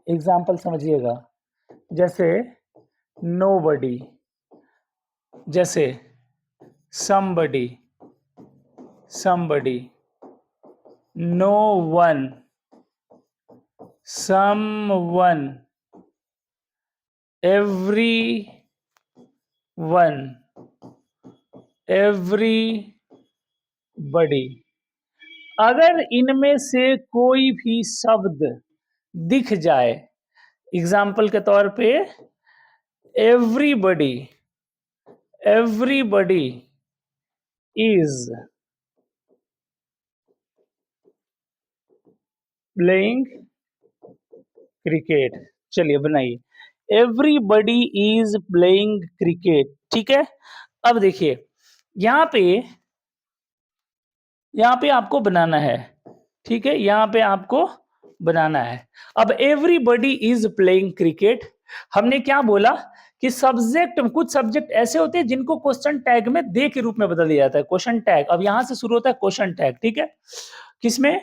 एग्जाम्पल समझिएगा, जैसे नोबडी, जैसे somebody, somebody, no one, someone, everyone, everybody। अगर इनमें से कोई भी शब्द दिख जाए, एग्जाम्पल के तौर पे everybody, everybody is playing cricket. चलिए बनाइए, एवरीबडी इज प्लेइंग क्रिकेट, ठीक है। अब देखिए यहां पे, यहां पे आपको बनाना है, ठीक है, यहां पे आपको बनाना है। अब एवरीबडी इज प्लेइंग क्रिकेट, हमने क्या बोला कि सब्जेक्ट, कुछ सब्जेक्ट ऐसे होते हैं जिनको क्वेश्चन टैग में दे के रूप में बदल दिया जाता है, क्वेश्चन टैग। अब यहां से शुरू होता है क्वेश्चन टैग, ठीक है। किसमें?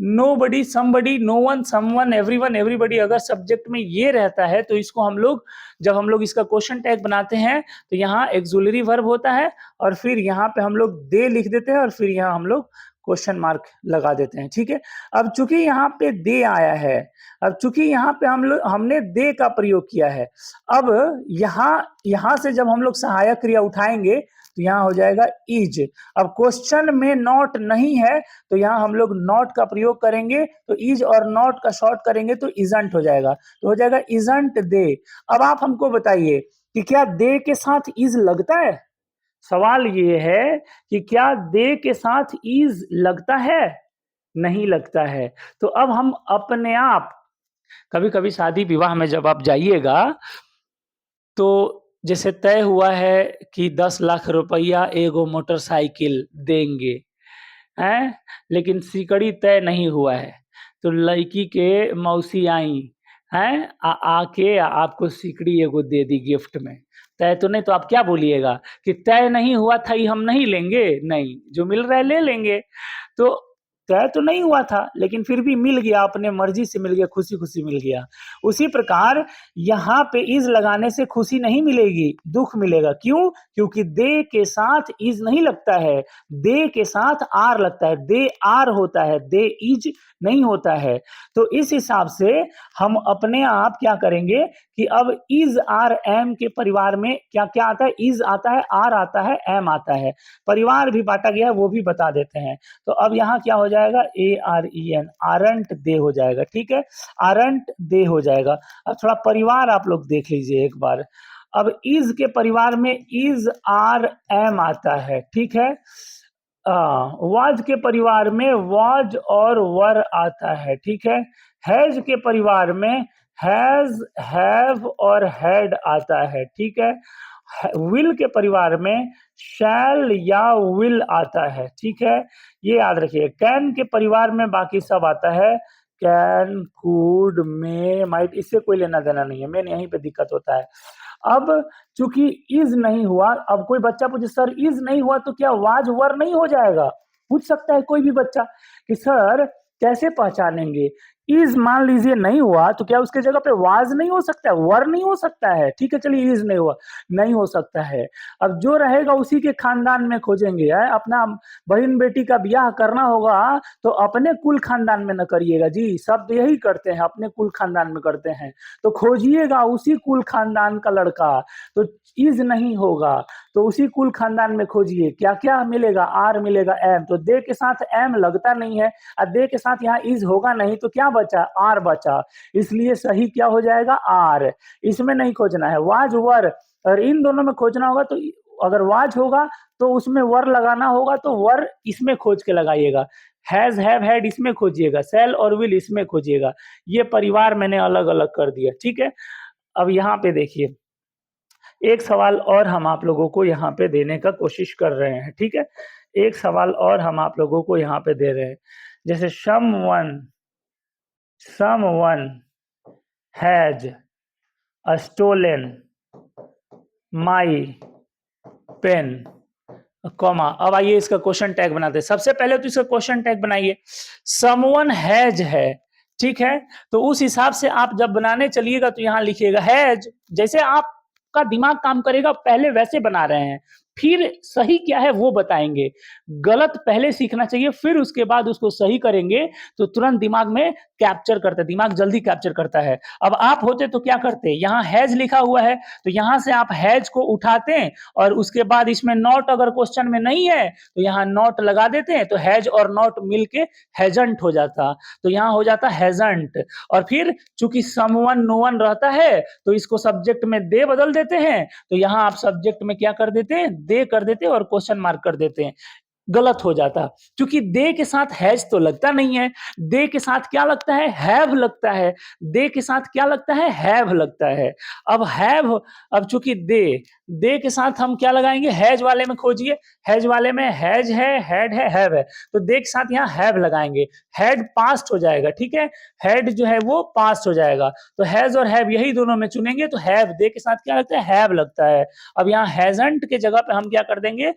Nobody, somebody, no one, someone, everyone, everybody. अगर सब्जेक्ट में ये रहता है तो इसको हम लोग, जब हम लोग इसका क्वेश्चन टैग बनाते हैं तो यहाँ एक्सुलरी वर्ब होता है और फिर यहाँ पे हम लोग दे लिख देते हैं और फिर यहाँ हम लोग क्वेश्चन मार्क लगा देते हैं, ठीक है। अब चूंकि यहाँ पे दे आया है, अब चूंकि यहाँ पे हम लोग, हमने दे का प्रयोग किया है, अब यहाँ से जब हम लोग सहायक क्रिया उठाएंगे तो यहाँ हो जाएगा इज। अब क्वेश्चन में नॉट नहीं है तो यहाँ हम लोग नॉट का प्रयोग करेंगे, तो इज और नॉट का शॉर्ट करेंगे तो इजंट हो जाएगा, तो हो जाएगा इजंट दे। अब आप हमको बताइए कि क्या दे के साथ इज लगता है? सवाल ये है कि क्या दे के साथ इज लगता है? नहीं लगता है। तो अब हम अपने आप, कभी कभी शादी विवाह में जब आप जाइएगा तो जैसे तय हुआ है कि 10 लाख रुपया एगो मोटरसाइकिल देंगे, हैं, लेकिन सिकड़ी तय नहीं हुआ है, तो लड़की के मौसी आई हैं, आके आपको सिकड़ी एगो दे दी गिफ्ट में। तय तो नहीं, तो आप क्या बोलिएगा कि तय नहीं हुआ था, ये हम नहीं लेंगे, नहीं, जो मिल रहा है ले लेंगे। तो तय तो नहीं हुआ था लेकिन फिर भी मिल गया, अपने मर्जी से मिल गया, खुशी खुशी मिल गया। उसी प्रकार यहाँ पे इज लगाने से खुशी नहीं मिलेगी, दुख मिलेगा। क्यों? क्योंकि दे के साथ इज नहीं लगता है, दे के साथ आर लगता है, दे आर होता है, दे इज नहीं होता है। तो इस हिसाब से हम अपने आप क्या करेंगे कि अब इज आर एम के परिवार में क्या क्या आता है? इज आता है, आर आता है, एम आता है, परिवार भी बांटा गया है वो भी बता देते हैं। तो अब यहाँ क्या हो जाएगा? A R E N, aren't they हो जाएगा, ठीक है, आरंट दे हो जाएगा। अब थोड़ा परिवार आप लोग देख लीजिए एक बार। अब इज के परिवार में इज आर एम आता है, ठीक है। वाज के परिवार में वाज और वर आता है, ठीक है। हैज के परिवार में हैज, हैव और हैड आता है, ठीक है। विल के परिवार में शैल या विल आता है, ठीक है, ये याद रखिए। कैन के परिवार में बाकी सब आता है, कैन, कुड, मे, माइट, इससे कोई लेना देना नहीं है, मेन यहीं पे दिक्कत होता है। अब चूंकि इज नहीं हुआ, अब कोई बच्चा पूछे सर इज नहीं हुआ तो क्या वाज वर नहीं हो जाएगा? पूछ सकता है कोई भी बच्चा कि सर कैसे पहचानेंगे? इज मान लीजिए नहीं हुआ तो क्या उसके जगह पे वाज नहीं हो सकता है, वर नहीं हो सकता है? ठीक है, चलिए इज नहीं हुआ, नहीं हो सकता है। अब जो रहेगा उसी के खानदान में खोजेंगे, है अपना बहन बेटी का ब्याह करना होगा तो अपने कुल खानदान में न करिएगा जी, सब तो यही करते हैं, अपने कुल खानदान में करते हैं, तो खोजिएगा उसी कुल खानदान का लड़का। तो इज नहीं होगा तो उसी कुल खानदान में खोजिए, क्या क्या मिलेगा? आर मिलेगा, एम, तो दे के साथ एम लगता नहीं है और दे के साथ यहाँ इज होगा नहीं, तो क्या बचा? आर बचा, इसलिए सही क्या हो जाएगा? आर। इसमें नहीं खोजना है, वाज वर, और इन दोनों में खोजना होगा तो अगर वाज होगा तो उसमें वर लगाना होगा, तो वर इसमें खोज के लगाइएगा, हैज, हैव, हैड इसमें खोजिएगा, सेल और विल इसमें खोजिएगा। ये परिवार मैंने अलग अलग कर दिया, ठीक है। अब यहाँ पे देखिए एक सवाल और हम आप लोगों को यहाँ पे देने का कोशिश कर रहे हैं, ठीक है, एक सवाल और हम आप लोगों को यहाँ पे दे रहे हैं। जैसे someone has stolen my pen, comma. अब आइए इसका क्वेश्चन टैग बनाते हैं। सबसे पहले तो इसका क्वेश्चन टैग बनाइए। समवन हैज है, ठीक है, तो उस हिसाब से आप जब बनाने चलिएगा तो यहां लिखिएगा हैज। जैसे आपका दिमाग काम करेगा पहले वैसे बना रहे हैं, फिर सही क्या है वो बताएंगे। गलत पहले सीखना चाहिए, फिर उसके बाद उसको सही करेंगे तो तुरंत दिमाग में कैप्चर करता है, दिमाग जल्दी कैप्चर करता है। अब आप होते तो क्या करते, यहाँ हैज लिखा हुआ है तो यहां से आप हैज को उठाते हैं और उसके बाद इसमें नॉट अगर क्वेश्चन में नहीं है तो यहाँ नॉट लगा देते हैं, तो हैज और नॉट मिलके हैजंट हो जाता, तो यहाँ हो जाता हैजंट। और फिर चूंकि समवन नोवन रहता है तो इसको सब्जेक्ट में दे बदल देते हैं, तो यहाँ आप सब्जेक्ट में क्या कर देते हैं, दे कर देते हैं और क्वेश्चन मार्क कर देते हैं। गलत हो जाता, क्योंकि दे के साथ हैज तो लगता नहीं है, दे के साथ क्या लगता है, हैव लगता है। दे के साथ क्या लगता है, हैव लगता है। अब हैव, अब चूंकि दे के साथ हम क्या लगाएंगे, हैज वाले में खोजिए, हैज वाले में हैज है, हैड है, हैव है, तो दे के साथ यहाँ हैव लगाएंगे, हैड पास्ट हो जाएगा, ठीक है, हैड जो है वो पास्ट हो जाएगा। तो हैज और हैव यही दोनों में चुनेंगे तो हैव दे के साथ क्या लगता है, हैव लगता है। अब यहाँ हैजंट के जगह पे हम क्या कर देंगे,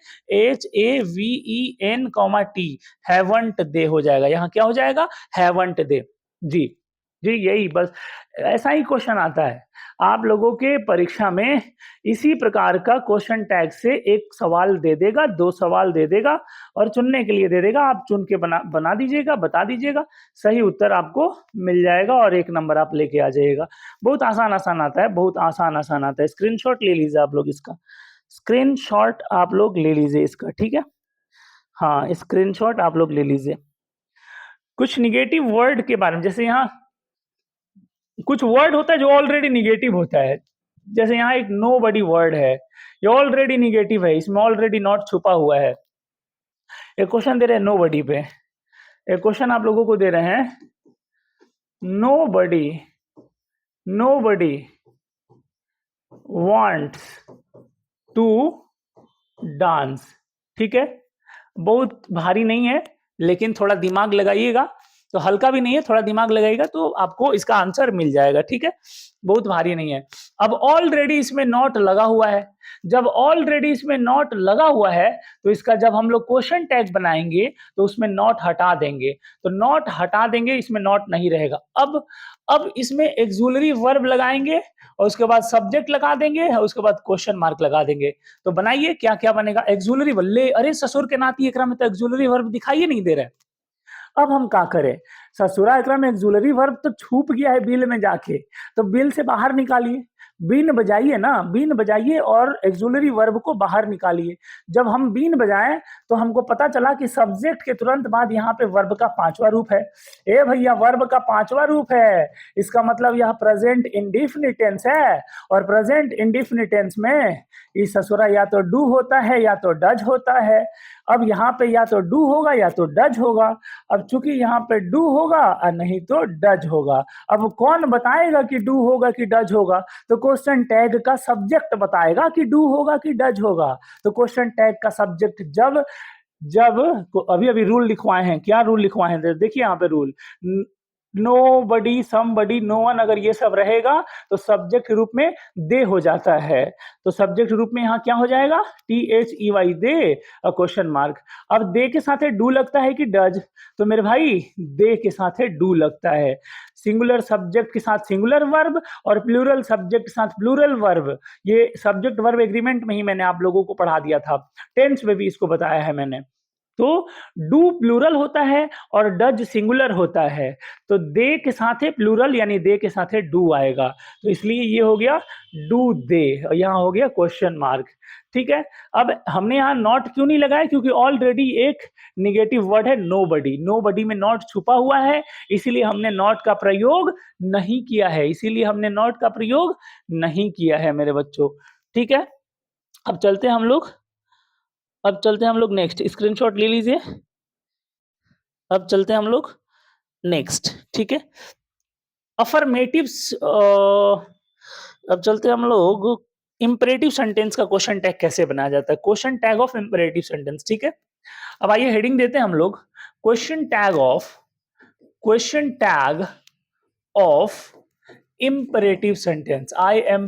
HAVEN, टी, हैवंट दे हो जाएगा, यहाँ क्या हो जाएगा, हैवंट दे। जी जी, यही बस ऐसा ही क्वेश्चन आता है आप लोगों के परीक्षा में। इसी प्रकार का क्वेश्चन टैग से एक सवाल दे देगा, दो सवाल दे देगा और चुनने के लिए दे देगा, आप चुन के बना दीजिएगा, बता दीजिएगा, सही उत्तर आपको मिल जाएगा और 1 नंबर आप लेके आ जाइएगा। बहुत आसान आसान आता है, बहुत आसान आसान आता है। स्क्रीनशॉट ले लीजिए आप लोग इसका, स्क्रीनशॉट आप लोग ले लीजिए इसका, ठीक है, हाँ स्क्रीनशॉट आप लोग ले लीजिए। कुछ निगेटिव वर्ड के बारे में, जैसे यहाँ कुछ वर्ड होता है जो ऑलरेडी निगेटिव होता है, जैसे यहाँ एक नो बडी वर्ड है, ये ऑलरेडी निगेटिव है, इसमें ऑलरेडी नॉट छुपा हुआ है। एक क्वेश्चन दे रहे हैं नो बडी पे, एक क्वेश्चन आप लोगों को दे रहे हैं, nobody wants to dance, ठीक है, बहुत भारी नहीं है लेकिन थोड़ा दिमाग लगाइएगा, तो हल्का भी नहीं है, थोड़ा दिमाग लगाइएगा तो आपको इसका आंसर मिल जाएगा, ठीक है, बहुत भारी नहीं है। अब ऑलरेडी इसमें नॉट लगा हुआ है, जब ऑलरेडी इसमें नॉट लगा हुआ है तो इसका जब हम लोग क्वेश्चन टैग बनाएंगे तो उसमें नॉट हटा देंगे, तो नॉट हटा देंगे, इसमें नॉट नहीं रहेगा। अब इसमें एक्सुलरी वर्ब लगाएंगे और उसके बाद सब्जेक्ट लगा देंगे और उसके बाद क्वेश्चन मार्क लगा देंगे। तो बनाइए क्या क्या बनेगा, एक्सुलरी वर्ब, अरे ससुर के नाती एकरा में तो एक्सुलरी वर्ब दिखाई नहीं दे रहा है। अब हम क्या करें, ससुरा एकरा में एक्सुलरी वर्ब तो छुप गया है बिल में जाके, तो बिल से बाहर निकालिए, बीन बजाइए ना, बीन बजाइए और एक्सुलरी वर्ब को बाहर निकालिए। जब हम बीन बजाएं तो हमको पता चला कि सब्जेक्ट के तुरंत बाद यहाँ पे वर्ब का 5वां रूप है। ए भैया, वर्ब का 5वां रूप है, इसका मतलब यह प्रेजेंट इंडेफिनिट टेंस है, और प्रेजेंट इंडेफिनिट टेंस में इस ससुरा या तो डू होता है या तो डज होता है। अब यहाँ पे या तो डू होगा या तो डज होगा, अब चूंकि यहाँ पे डू होगा और नहीं तो डज होगा। अब कौन बताएगा कि डू होगा कि डज होगा, तो क्वेश्चन टैग का सब्जेक्ट बताएगा कि डू होगा कि डज होगा। तो क्वेश्चन टैग का सब्जेक्ट जब जब अभी अभी रूल लिखवाए हैं, क्या रूल लिखवाए हैं देखिए यहाँ पे रूल, नो बडी, सम बडी, नो वन, अगर ये सब रहेगा तो सब्जेक्ट रूप में दे हो जाता है, तो सब्जेक्ट रूप में यहाँ क्या हो जाएगा, THEY दे, क्वेश्चन मार्क। अब दे के साथ डू लगता है कि डज, तो मेरे भाई दे के साथ डू लगता है। सिंगुलर सब्जेक्ट के साथ सिंगुलर वर्ब और प्लूरल सब्जेक्ट के साथ प्लूरल वर्ब, ये सब्जेक्ट वर्ब एग्रीमेंट में ही मैंने आप लोगों को पढ़ा दिया था, टेंस में भी इसको बताया है मैंने। तो डू प्लूरल होता है और डज सिंगुलर होता है, तो दे के साथ प्लूरल यानी दे के साथ डू आएगा, तो इसलिए ये हो गया डू दे, और यहाँ हो गया क्वेश्चन मार्क, ठीक है। अब हमने यहाँ नॉट क्यों नहीं लगाया, क्योंकि ऑलरेडी एक निगेटिव वर्ड है नोबडी, नोबडी में नॉट छुपा हुआ है, इसीलिए हमने नॉट का प्रयोग नहीं किया है, इसीलिए हमने नॉट का प्रयोग नहीं किया है मेरे बच्चों, ठीक है। अब चलते हैं हम लोग नेक्स्ट, स्क्रीनशॉट ले लीजिए, अब चलते हैं हम लोग नेक्स्ट, ठीक है। अफर्मेटिव्स, अब चलते हैं हम लोग इंपरेटिव सेंटेंस का क्वेश्चन टैग कैसे बनाया जाता है, question tag of imperative sentence, ठीक है। अब आइए हेडिंग देते हैं हम लोग, question tag of imperative sentence, IMPERATIVE,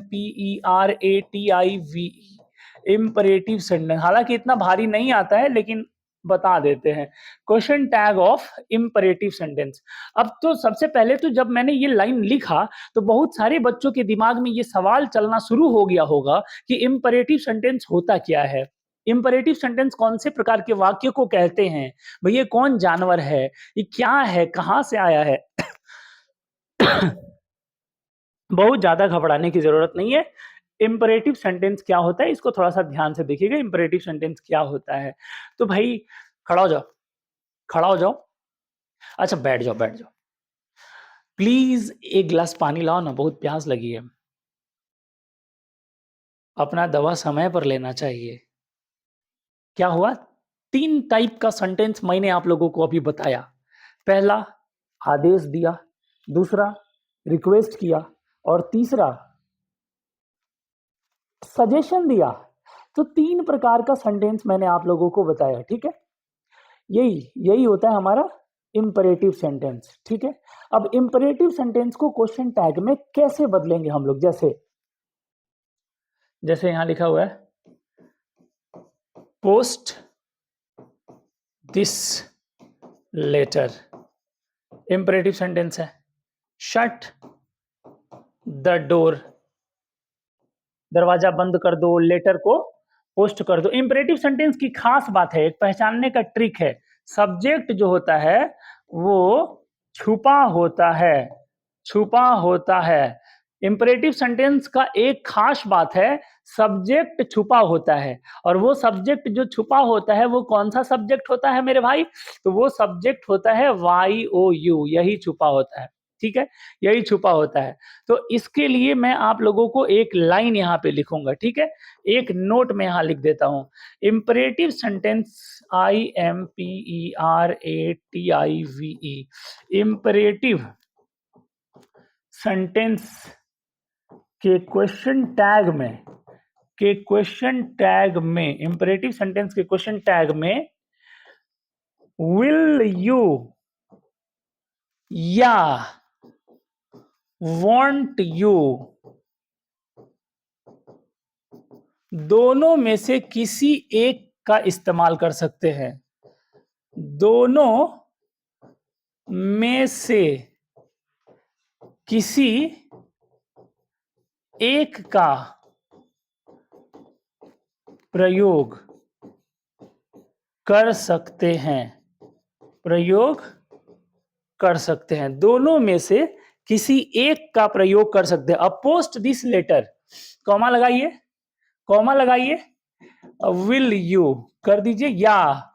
imperative sentence, हालांकि इतना भारी नहीं आता है लेकिन बता देते हैं। Question tag of imperative sentence. अब तो सबसे पहले तो जब मैंने ये लाइन लिखा तो बहुत सारे बच्चों के दिमाग में ये सवाल चलना शुरू हो गया होगा कि इम्परेटिव सेंटेंस होता क्या है, इम्परेटिव सेंटेंस कौन से प्रकार के वाक्य को कहते हैं, भैया कौन जानवर है, ये क्या है, कहां से आया है। बहुत ज्यादा घबराने की जरूरत नहीं है। इम्परेटिव सेंटेंस क्या होता है इसको थोड़ा सा ध्यान से देखिएगा, इम्परेटिव सेंटेंस क्या होता है। तो भाई खड़ा हो जाओ, खड़ा हो जाओ, अच्छा बैठ जाओ, बैठ जाओ, प्लीज एक गिलास पानी लाओ ना, बहुत प्यास लगी है। अपना दवा समय पर लेना चाहिए। क्या हुआ, 3 टाइप का सेंटेंस मैंने आप लोगों को अभी बताया। पहला आदेश दिया, दूसरा रिक्वेस्ट किया और तीसरा सजेशन दिया। तो 3 प्रकार का सेंटेंस मैंने आप लोगों को बताया, ठीक है। यही यही होता है हमारा इम्परेटिव सेंटेंस, ठीक है। अब इम्परेटिव सेंटेंस को क्वेश्चन टैग में कैसे बदलेंगे हम लोग, जैसे जैसे यहां लिखा हुआ है post this letter, imperative sentence है। शट द डोर, दरवाजा बंद कर दो, लेटर को पोस्ट कर दो। इंपरेटिव सेंटेंस की खास बात है, एक पहचानने का ट्रिक है, सब्जेक्ट जो होता है वो छुपा होता है, छुपा होता है। इंपरेटिव सेंटेंस का एक खास बात है, सब्जेक्ट छुपा होता है, और वो सब्जेक्ट जो छुपा होता है वो कौन सा सब्जेक्ट होता है मेरे भाई, तो वो सब्जेक्ट होता है YOU, यही छुपा होता है, ठीक है, यही छुपा होता है। तो इसके लिए मैं आप लोगों को एक लाइन यहाँ पे लिखूंगा, ठीक है, एक नोट में यहाँ लिख देता हूं। Imperative sentence IMPERATIVE, imperative sentence के क्वेश्चन टैग में, के क्वेश्चन टैग में, इंपरेटिव सेंटेंस के क्वेश्चन टैग में विल यू या want you, दोनों में से किसी एक का इस्तेमाल कर सकते हैं, दोनों में से किसी एक का प्रयोग कर सकते हैं, प्रयोग कर सकते हैं, दोनों में से किसी एक का प्रयोग कर सकते हैं। अब पोस्ट दिस लेटर, कॉमा लगाइए, कॉमा लगाइए, विल यू कर दीजिए, या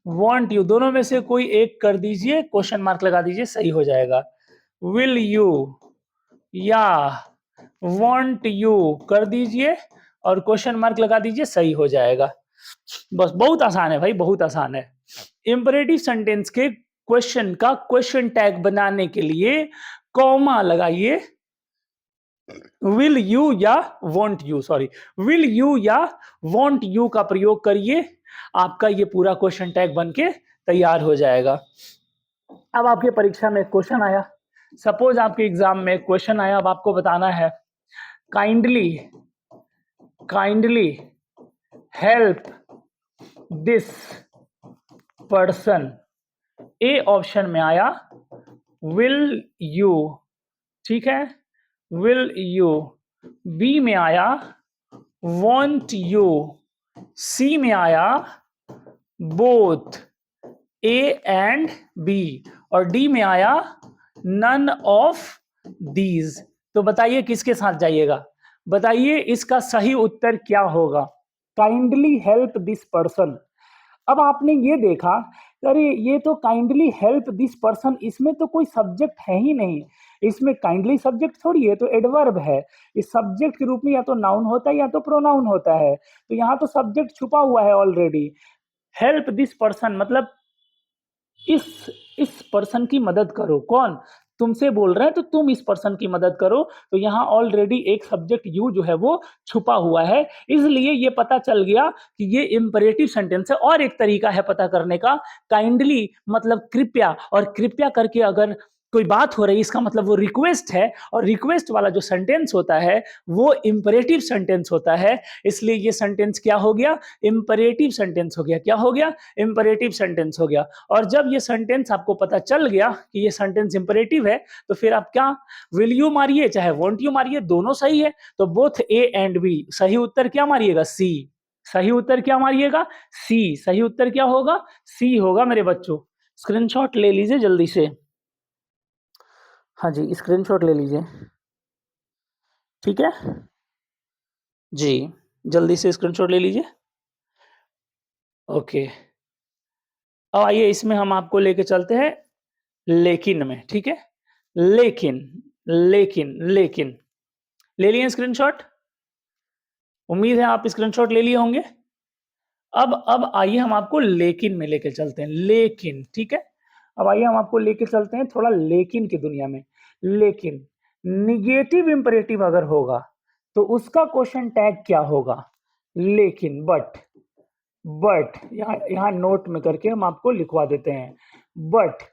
वांट यू, दोनों में से कोई एक कर दीजिए, क्वेश्चन मार्क लगा दीजिए, सही हो जाएगा। विल यू या वांट यू कर दीजिए और क्वेश्चन मार्क लगा दीजिए, सही हो जाएगा। बस बहुत आसान है भाई, बहुत आसान है। इंपरेटिव सेंटेंस के क्वेश्चन का क्वेश्चन टैग बनाने के लिए कॉमा लगाइए, विल यू या want you, sorry, will you या वॉन्ट यू का प्रयोग करिए, आपका ये पूरा क्वेश्चन टैग बन के तैयार हो जाएगा। अब आपके परीक्षा में क्वेश्चन आया, सपोज आपके एग्जाम में क्वेश्चन आया, अब आपको बताना है kindly, kindly help this person. A option में आया विल यू, ठीक है, विल यू। बी में आया वॉन्ट यू, सी में आया बोथ ए एंड बी, और डी में आया नन ऑफ दीज। तो बताइए किसके साथ जाइएगा, बताइए इसका सही उत्तर क्या होगा, काइंडली हेल्प दिस पर्सन। अब आपने ये देखा, अरे ये तो काइंडली हेल्प दिस पर्सन, इसमें तो कोई सब्जेक्ट है ही नहीं, इसमें काइंडली सब्जेक्ट थोड़ी है, तो एडवर्ब है, इस सब्जेक्ट के रूप में या तो नाउन होता है या तो प्रोनाउन होता है, तो यहाँ तो सब्जेक्ट छुपा हुआ है ऑलरेडी। हेल्प दिस पर्सन मतलब इस पर्सन की मदद करो, कौन, तुमसे बोल रहे हैं तो तुम इस पर्सन की मदद करो, तो यहाँ ऑलरेडी एक सब्जेक्ट यू जो है वो छुपा हुआ है, इसलिए ये पता चल गया कि ये इंपरेटिव सेंटेंस है। और एक तरीका है पता करने का, काइंडली मतलब कृपया, और कृपया करके अगर कोई बात हो रही है इसका मतलब वो रिक्वेस्ट है, और रिक्वेस्ट वाला जो सेंटेंस होता है वो इंपरेटिव सेंटेंस होता है, इसलिए ये सेंटेंस क्या हो गया, इंपरेटिव सेंटेंस हो गया। क्या हो गया, इंपरेटिव सेंटेंस हो गया। और जब ये सेंटेंस आपको पता चल गया कि ये सेंटेंस इंपरेटिव है, तो फिर आप क्या, विल यू मारिए चाहे वॉन्ट यू मारिए, दोनों सही है। तो बोथ ए एंड बी, सही उत्तर क्या मारिएगा, सी। सही उत्तर क्या मारिएगा, सी। सही उत्तर क्या होगा, सी होगा मेरे बच्चों। स्क्रीनशॉट ले लीजिए जल्दी से। हाँ जी, स्क्रीनशॉट ले लीजिए, ठीक है जी, जल्दी से स्क्रीनशॉट ले लीजिए। ओके, अब आइए इसमें हम आपको लेके चलते हैं लेकिन में, ठीक है। लेकिन, लेकिन, लेकिन ले लिए स्क्रीनशॉट, उम्मीद है आप स्क्रीनशॉट ले लिए होंगे। अब आइए हम आपको लेकिन में लेके चलते हैं, लेकिन, ठीक है। अब आइए हम आपको लेके चलते हैं थोड़ा लेकिन की दुनिया में। लेकिन निगेटिव इंपरेटिव अगर होगा तो उसका क्वेश्चन टैग क्या होगा, लेकिन, बट यहाँ यहाँ नोट में करके हम आपको लिखवा देते हैं, बट,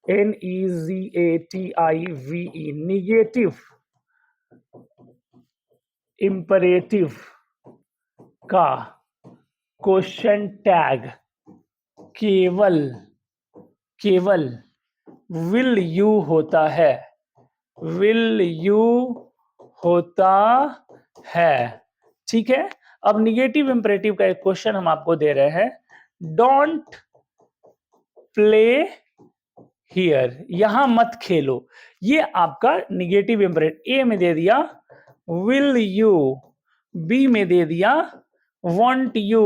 NEGATIVE, निगेटिव इंपरेटिव का क्वेश्चन टैग केवल केवल विल यू होता है, विल यू होता है, ठीक है। अब निगेटिव इंपरेटिव का एक क्वेश्चन हम आपको दे रहे हैं, डोंट प्ले हियर, यहां मत खेलो, ये आपका निगेटिव इंपरेटिव। ए में दे दिया विल यू, बी में दे दिया वांट यू,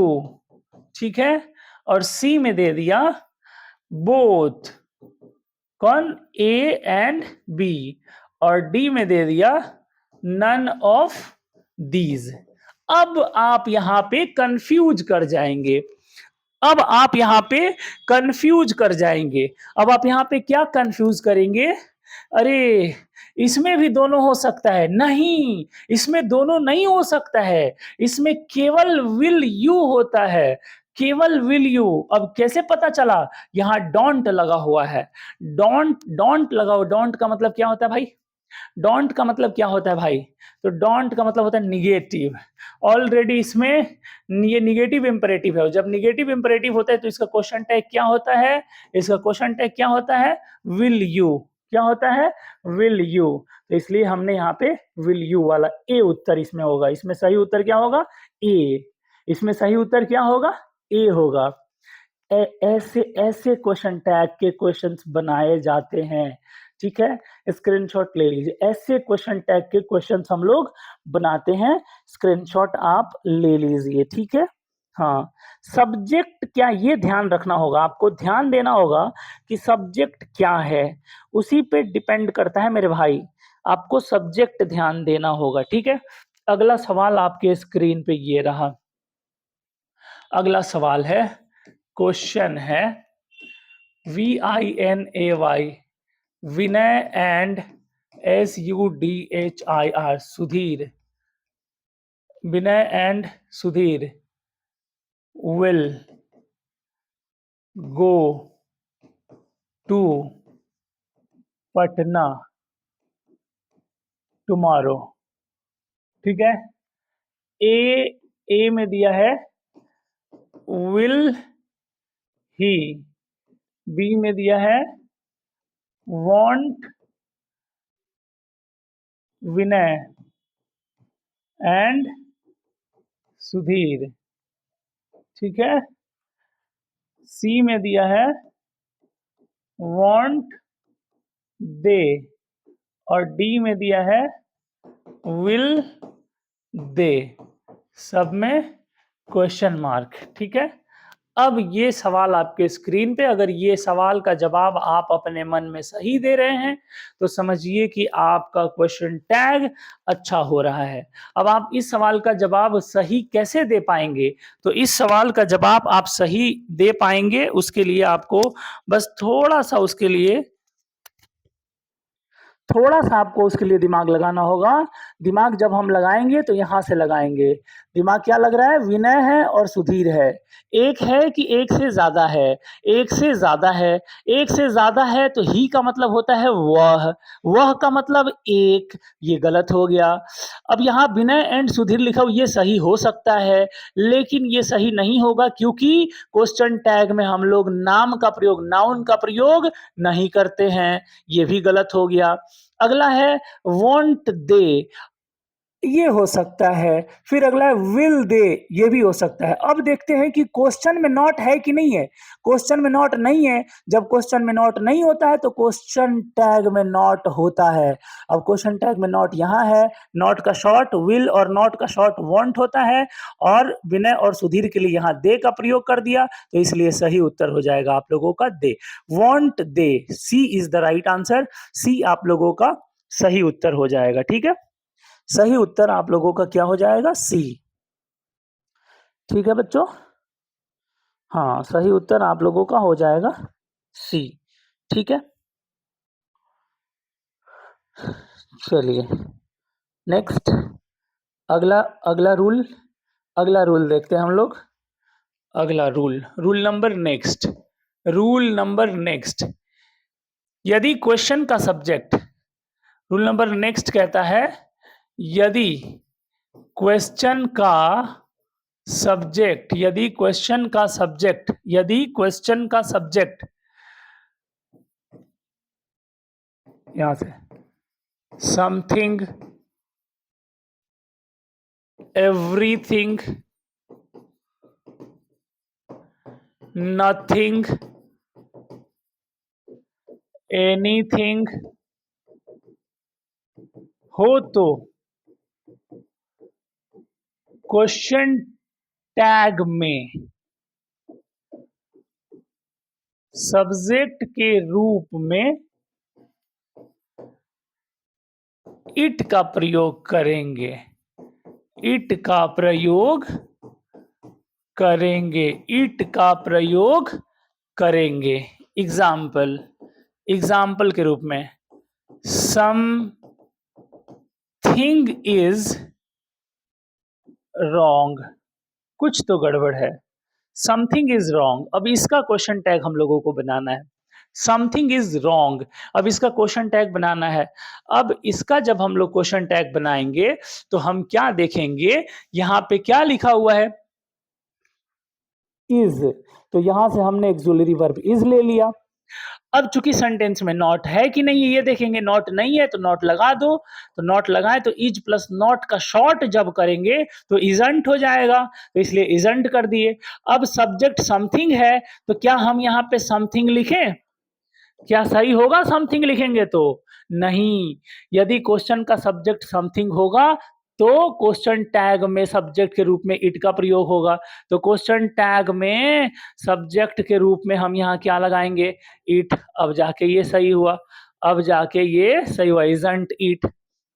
ठीक है, और सी में दे दिया बोथ, कौन, ए एंड बी, और डी में दे दिया नन ऑफ दीज। अब आप यहां पे कंफ्यूज कर जाएंगे, अब आप यहां पे कंफ्यूज कर जाएंगे। अब आप यहां पे क्या कंफ्यूज करेंगे, अरे इसमें भी दोनों हो सकता है, नहीं इसमें दोनों नहीं हो सकता है, इसमें केवल विल यू होता है, केवल विल यू। अब कैसे पता चला, यहां डोंट लगा हुआ है, डोंट, डोंट लगाओ, डोंट का मतलब क्या होता है भाई, डोंट का मतलब क्या होता है भाई, तो डोंट का मतलब होता है निगेटिव। ऑलरेडी इसमें ये निगेटिव इंपरेटिव है, जब निगेटिव इंपरेटिव होता है तो इसका क्वेश्चन टैग क्या होता है, इसका क्वेश्चन टैग क्या होता है, विल यू। क्या होता है, विल यू। तो इसलिए हमने यहाँ पे विल यू वाला ए उत्तर इसमें होगा, इसमें सही उत्तर क्या होगा, ए। इसमें सही उत्तर क्या होगा, ए होगा। ऐसे ऐसे क्वेश्चन टैग के क्वेश्चंस बनाए जाते हैं, ठीक है, स्क्रीनशॉट ले लीजिए। ऐसे क्वेश्चन टैग के क्वेश्चंस हम लोग बनाते हैं, स्क्रीनशॉट आप ले लीजिए, ठीक है। हाँ, सब्जेक्ट क्या, ये ध्यान रखना होगा, आपको ध्यान देना होगा कि सब्जेक्ट क्या है, उसी पे डिपेंड करता है मेरे भाई, आपको सब्जेक्ट ध्यान देना होगा, ठीक है। अगला सवाल आपके स्क्रीन पे ये रहा, अगला सवाल है, क्वेश्चन है VINAY, Vinay and SUDHIR, Sudhir, Vinay and Sudhir will go to Patna tomorrow, ठीक है। ए में दिया है will he, बी में दिया है want विनय एंड सुधीर, ठीक है। सी में दिया है want दे, और डी में दिया है विल दे, सब में क्वेश्चन मार्क, ठीक है। अब ये सवाल आपके स्क्रीन पे, अगर ये सवाल का जवाब आप अपने मन में सही दे रहे हैं तो समझिए कि आपका क्वेश्चन टैग अच्छा हो रहा है। अब आप इस सवाल का जवाब सही कैसे दे पाएंगे, तो इस सवाल का जवाब आप सही दे पाएंगे उसके लिए आपको बस थोड़ा सा उसके लिए थोड़ा सा आपको उसके लिए दिमाग लगाना होगा। दिमाग जब हम लगाएंगे तो यहाँ से लगाएंगे। दिमाग क्या लग रहा है? विनय है और सुधीर है। एक है कि एक से ज्यादा है? एक से ज्यादा है। एक से ज्यादा है तो ही का मतलब होता है वह का मतलब एक। ये गलत हो गया। अब यहाँ विनय एंड सुधीर लिखा हो, ये सही हो सकता है, लेकिन ये सही नहीं होगा क्योंकि क्वेश्चन टैग में हम लोग नाम का प्रयोग, नाउन का प्रयोग नहीं करते हैं। ये भी गलत हो गया। अगला है वॉन्ट दे, ये हो सकता है। फिर अगला है विल दे, ये भी हो सकता है। अब देखते हैं कि क्वेश्चन में नॉट है कि नहीं है। क्वेश्चन में नॉट नहीं है। जब क्वेश्चन में नॉट नहीं होता है तो क्वेश्चन टैग में नॉट होता है। अब क्वेश्चन टैग में नॉट यहाँ है। नॉट का शॉर्ट विल और नॉट का शॉर्ट वॉन्ट होता है, और विनय और सुधीर के लिए यहाँ दे का प्रयोग कर दिया, तो इसलिए सही उत्तर हो जाएगा आप लोगों का they. Won't they, C is the right answer. C आप लोगों का सही उत्तर हो जाएगा। ठीक है, सही उत्तर आप लोगों का क्या हो जाएगा? सी। ठीक है बच्चों, हाँ सही उत्तर आप लोगों का हो जाएगा सी। ठीक है, चलिए नेक्स्ट। अगला अगला रूल अगला रूल देखते हैं हम लोग। अगला rule, rule number next, rule number next. यदि क्वेश्चन का सब्जेक्ट, रूल नंबर नेक्स्ट कहता है यदि क्वेश्चन का सब्जेक्ट, यदि क्वेश्चन का सब्जेक्ट, यदि क्वेश्चन का सब्जेक्ट, यहां से समथिंग, एवरीथिंग, नथिंग, एनीथिंग हो तो क्वेश्चन टैग में सब्जेक्ट के रूप में इट का प्रयोग करेंगे। इट का प्रयोग करेंगे। इट का प्रयोग करेंगे। एग्जाम्पल, एग्जाम्पल के रूप में समथिंग इज रॉन्ग, कुछ तो गड़बड़ है। समथिंग इज रॉन्ग, अब इसका क्वेश्चन टैग हम लोगों को बनाना है। समथिंग इज रॉन्ग, अब इसका क्वेश्चन टैग बनाना है। अब इसका जब हम लोग क्वेश्चन टैग बनाएंगे तो हम क्या देखेंगे, यहां पे क्या लिखा हुआ है? इज, तो यहां से हमने एक्सुलरी वर्ब इज ले लिया। अब चूंकि सेंटेंस में नॉट है कि नहीं है ये देखेंगे। नॉट नहीं है तो नॉट लगा दो, तो नॉट लगाए तो इज प्लस नॉट का शॉर्ट जब करेंगे तो इजंट हो जाएगा, तो इसलिए इजंट कर दिए। अब सब्जेक्ट समथिंग है तो क्या हम यहाँ पे समथिंग लिखें? क्या सही होगा समथिंग लिखेंगे तो? नहीं। यदि क्वेश्चन का सब्जेक्ट समथिंग होगा तो क्वेश्चन टैग में सब्जेक्ट के रूप में इट का प्रयोग होगा। तो क्वेश्चन टैग में सब्जेक्ट के रूप में हम यहाँ क्या लगाएंगे? इट। अब जाके ये सही हुआ। अब जाके ये सही हुआ, इजंट इट।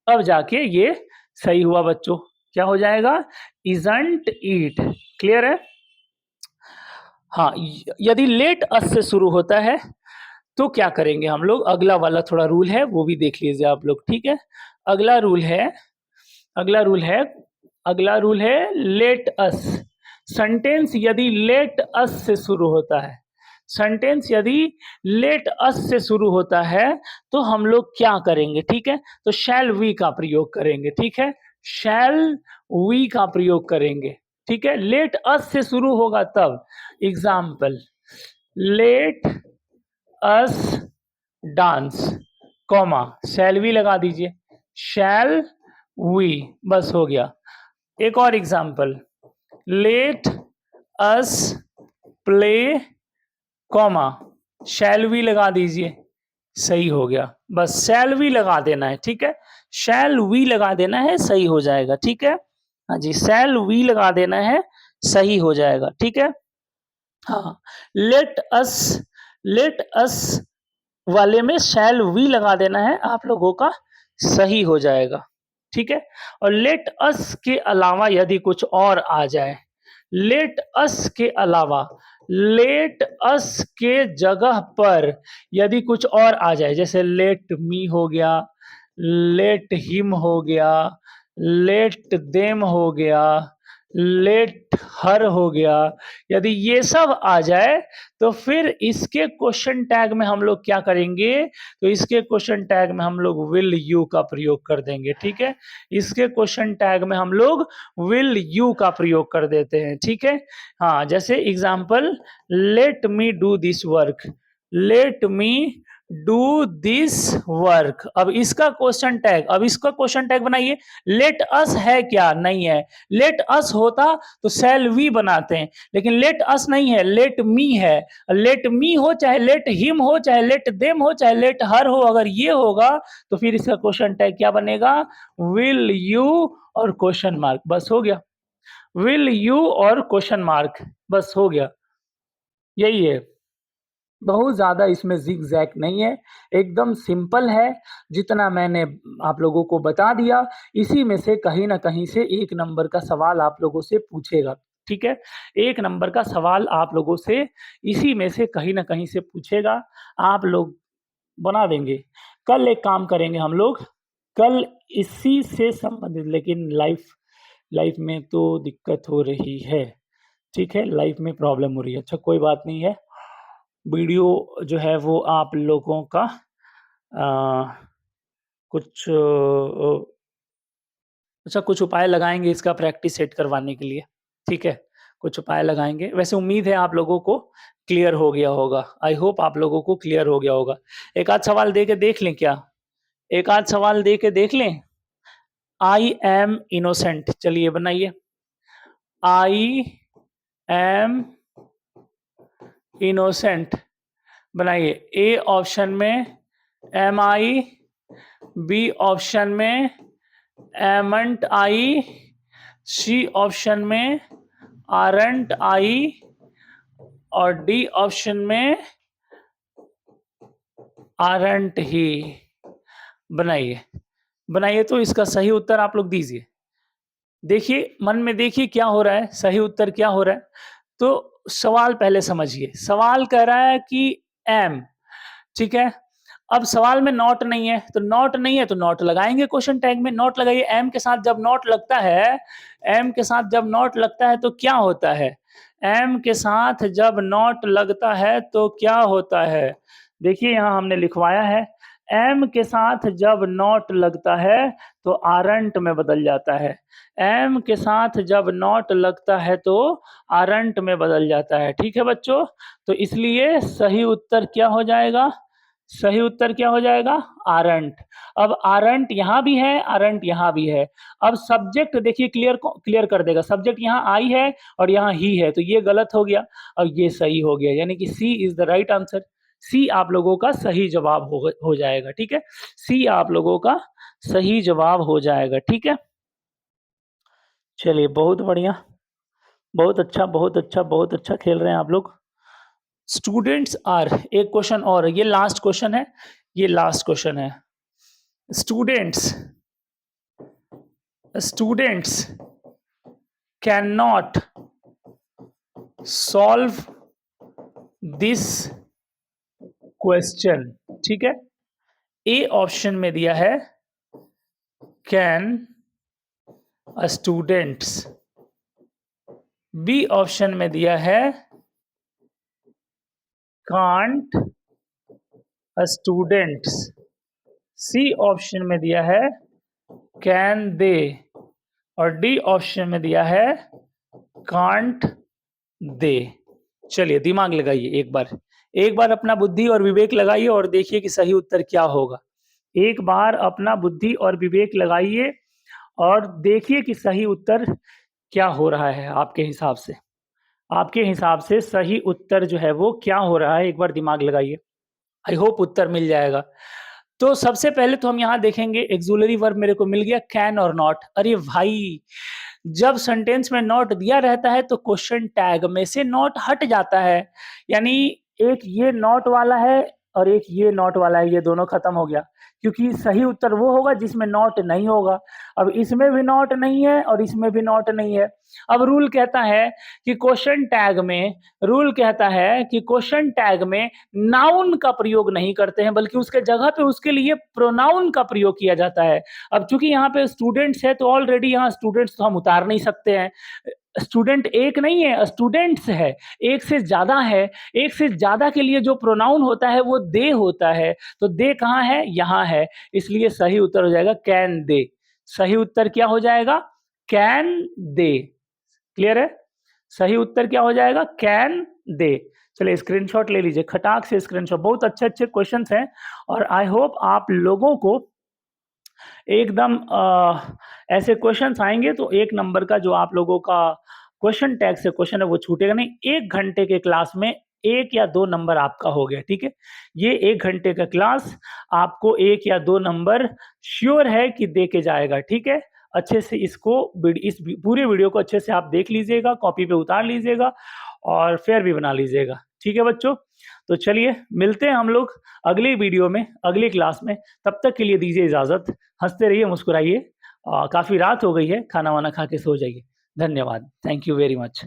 अब जाके ये सही हुआ बच्चों। क्या हो जाएगा? Isn't it. क्लियर है? हाँ, यदि लेट अस से शुरू होता है तो क्या करेंगे हम लोग? अगला वाला थोड़ा रूल है वो भी देख लीजिए आप लोग। ठीक है, अगला रूल है, अगला रूल है, अगला रूल है लेट अस। सेंटेंस यदि लेट अस से शुरू होता है, सेंटेंस यदि लेट अस से शुरू होता है तो हम लोग क्या करेंगे? ठीक है, तो शैल वी का प्रयोग करेंगे। ठीक है, शैल वी का प्रयोग करेंगे। ठीक है, लेट अस से शुरू होगा तब। Example, let us dance, comma shall we लगा दीजिए, शैल वी, बस हो गया। एक और example, let us play, comma shall we लगा दीजिए, सही हो गया। बस शैल वी लगा देना है। ठीक है, शैल वी लगा देना है, सही हो जाएगा। ठीक है, हाँ जी, शैल वी लगा देना है, सही हो जाएगा। ठीक है, हाँ, लेट अस वाले में शैल वी लगा देना है, आप लोगों का सही हो जाएगा। ठीक है, और लेट अस के अलावा यदि कुछ और आ जाए, लेट अस के अलावा, लेट अस के जगह पर यदि कुछ और आ जाए, जैसे लेट मी हो गया, लेट हिम हो गया, लेट देम हो गया, लेट हर हो गया। यदि ये सब आ जाए तो फिर इसके क्वेश्चन टैग में हम लोग क्या करेंगे, तो इसके क्वेश्चन टैग में हम लोग विल यू का प्रयोग कर देंगे। ठीक है, इसके क्वेश्चन टैग में हम लोग विल यू का प्रयोग कर देते हैं। ठीक है, हाँ, जैसे example, let me do this work, let me do this work. अब इसका क्वेश्चन टैग, अब इसका क्वेश्चन टैग बनाइए। लेट अस है क्या? नहीं है। लेट अस होता तो शैल वी बनाते हैं, लेकिन लेट अस नहीं है, लेट मी है। लेट मी हो चाहे लेट हिम हो चाहे लेट देम हो चाहे लेट हर हो, अगर ये होगा तो फिर इसका क्वेश्चन टैग क्या बनेगा? विल यू और क्वेश्चन मार्क। बस हो गया, विल यू और क्वेश्चन मार्क, बस हो गया, यही है। बहुत ज़्यादा इसमें ज़िग-ज़ैग नहीं है, एकदम सिंपल है। जितना मैंने आप लोगों को बता दिया, इसी में से कहीं न कहीं से 1 नंबर का सवाल आप लोगों से पूछेगा, ठीक है? 1 नंबर का सवाल आप लोगों से इसी में से कहीं न कहीं से पूछेगा, आप लोग बना देंगे। कल एक काम करेंगे हम लोग, कल इसी से संबंधित, लेकिन लाइफ़ लाइफ़ में तो दिक्कत हो रही है, ठीक है? लाइफ़ में प्रॉब्लम हो रही है। अच्छा, कोई बात नहीं है। वीडियो जो है वो आप लोगों का कुछ अच्छा, कुछ उपाय लगाएँगे इसका प्रैक्टिस सेट करवाने के लिए, ठीक है? कुछ उपाय लगाएँगे। वैसे उम्मीद है आप लोगों को क्लियर हो गया होगा। आई होप आप लोगों को क्लियर हो गया होगा। एक आध सवाल दे के देख लें क्या? एक आध सवाल दे के देख लें? आई एम इनोसेंट, चलिए बनाइए। आई एम इनोसेंट बनाइए। ए ऑप्शन में एम आई, बी ऑप्शन में एमंट आई, सी ऑप्शन में आरंट आई और डी ऑप्शन में आरंट ही। बनाइए, बनाइए तो इसका सही उत्तर आप लोग दीजिए। देखिए, मन में देखिए क्या हो रहा है, सही उत्तर क्या हो रहा है। तो सवाल पहले समझिए। सवाल कह रहा है कि एम, ठीक है? अब सवाल में नॉट नहीं है, तो नॉट नहीं है तो नॉट लगाएँगे क्वेश्चन टैग में, नॉट लगाइए। एम के साथ जब नॉट लगता है, एम के साथ जब नॉट लगता है तो क्या होता है? एम के साथ जब नॉट लगता है तो क्या होता है? देखिए यहाँ हमने लिखवाया है, एम के साथ जब नॉट लगता है तो आरंट में बदल जाता है। एम के साथ जब नॉट लगता है तो आरंट में बदल जाता है। ठीक है बच्चों? तो इसलिए सही उत्तर क्या हो जाएगा? सही उत्तर क्या हो जाएगा? आरंट। अब आरंट यहाँ भी है, आरंट यहाँ भी है। अब सब्जेक्ट देखिए क्लियर कर देगा। सब्जेक्ट यहाँ आई है और यहाँ ही है, तो ये गलत हो गया और ये सही हो गया, यानी कि सी is the right answer. C आप लोगों का सही जवाब हो जाएगा, ठीक है? सी आप लोगों का सही जवाब हो जाएगा, ठीक है? चलिए, बहुत बढ़िया, बहुत अच्छा, बहुत अच्छा, बहुत अच्छा खेल रहे हैं आप लोग। स्टूडेंट्स आर, एक क्वेश्चन और है, ये लास्ट क्वेश्चन है, ये लास्ट क्वेश्चन है। Students students can not solve this question, ठीक है? ए ऑप्शन में दिया है कैन स्टूडेंट्स, बी ऑप्शन में दिया है कांट स्टूडेंट्स, सी ऑप्शन में दिया है कैन दे और डी ऑप्शन में दिया है कांट दे। चलिए दिमाग लगाइए एक बार अपना बुद्धि और विवेक लगाइए और देखिए कि सही उत्तर क्या होगा। एक बार अपना बुद्धि और विवेक लगाइए और देखिए कि सही उत्तर क्या हो रहा है आपके हिसाब से। आपके हिसाब से सही उत्तर जो है वो क्या हो रहा है, एक बार दिमाग लगाइए। आई होप उत्तर मिल जाएगा। तो सबसे पहले तो हम यहाँ देखेंगे ऑक्सिलरी वर्ब मेरे को मिल गया कैन और नॉट। अरे भाई, जब सेंटेंस में नॉट दिया रहता है तो क्वेश्चन टैग में से नॉट हट जाता है। यानी एक ये नॉट वाला है, और एक ये नॉट वाला है, ये दोनों खत्म हो गया, क्योंकि सही उत्तर वो होगा जिसमें नॉट नहीं होगा। अब इसमें भी नॉट नहीं है और इसमें भी नॉट नहीं है। अब रूल कहता है कि क्वेश्चन टैग में नाउन का प्रयोग नहीं करते हैं, बल्कि उसके जगह पे उसके लिए प्रोनाउन का प्रयोग किया जाता है। अब चूंकि यहाँ पे स्टूडेंट्स है, तो ऑलरेडी यहाँ स्टूडेंट्स तो हम उतार नहीं सकते हैं। स्टूडेंट एक नहीं है, स्टूडेंट्स है, एक से ज्यादा है। एक से ज्यादा के लिए जो प्रोनाउन होता है वो दे होता है। तो दे कहाँ है? यहाँ है। इसलिए सही उत्तर हो जाएगा कैन दे। सही उत्तर क्या हो जाएगा? Can they. क्लियर है? सही उत्तर क्या हो जाएगा? Can they. चलिए स्क्रीनशॉट ले लीजिए, खटाक से स्क्रीनशॉट। बहुत अच्छे अच्छे क्वेश्चंस हैं और आई होप आप लोगों को एकदम ऐसे क्वेश्चंस आएंगे तो 1 नंबर का जो आप लोगों का क्वेश्चन टैग से क्वेश्चन है वो छूटेगा नहीं। 1 घंटे के क्लास में 1 या 2 नंबर आपका हो गया, ठीक है? ये 1 घंटे का क्लास आपको 1 या 2 नंबर श्योर है कि दे के जाएगा, ठीक है? अच्छे से इसको इस पूरे वीडियो को अच्छे से आप देख लीजिएगा, कॉपी पे उतार लीजिएगा और फेयर भी बना लीजिएगा, ठीक है बच्चों? तो चलिए मिलते हैं हम लोग अगली वीडियो में, अगली क्लास में। तब तक के लिए दीजिए इजाज़त। हँसते रहिए, मुस्कुराइए। काफ़ी रात हो गई है, खाना वाना खा के सो जाइए। धन्यवाद। Thank you very much.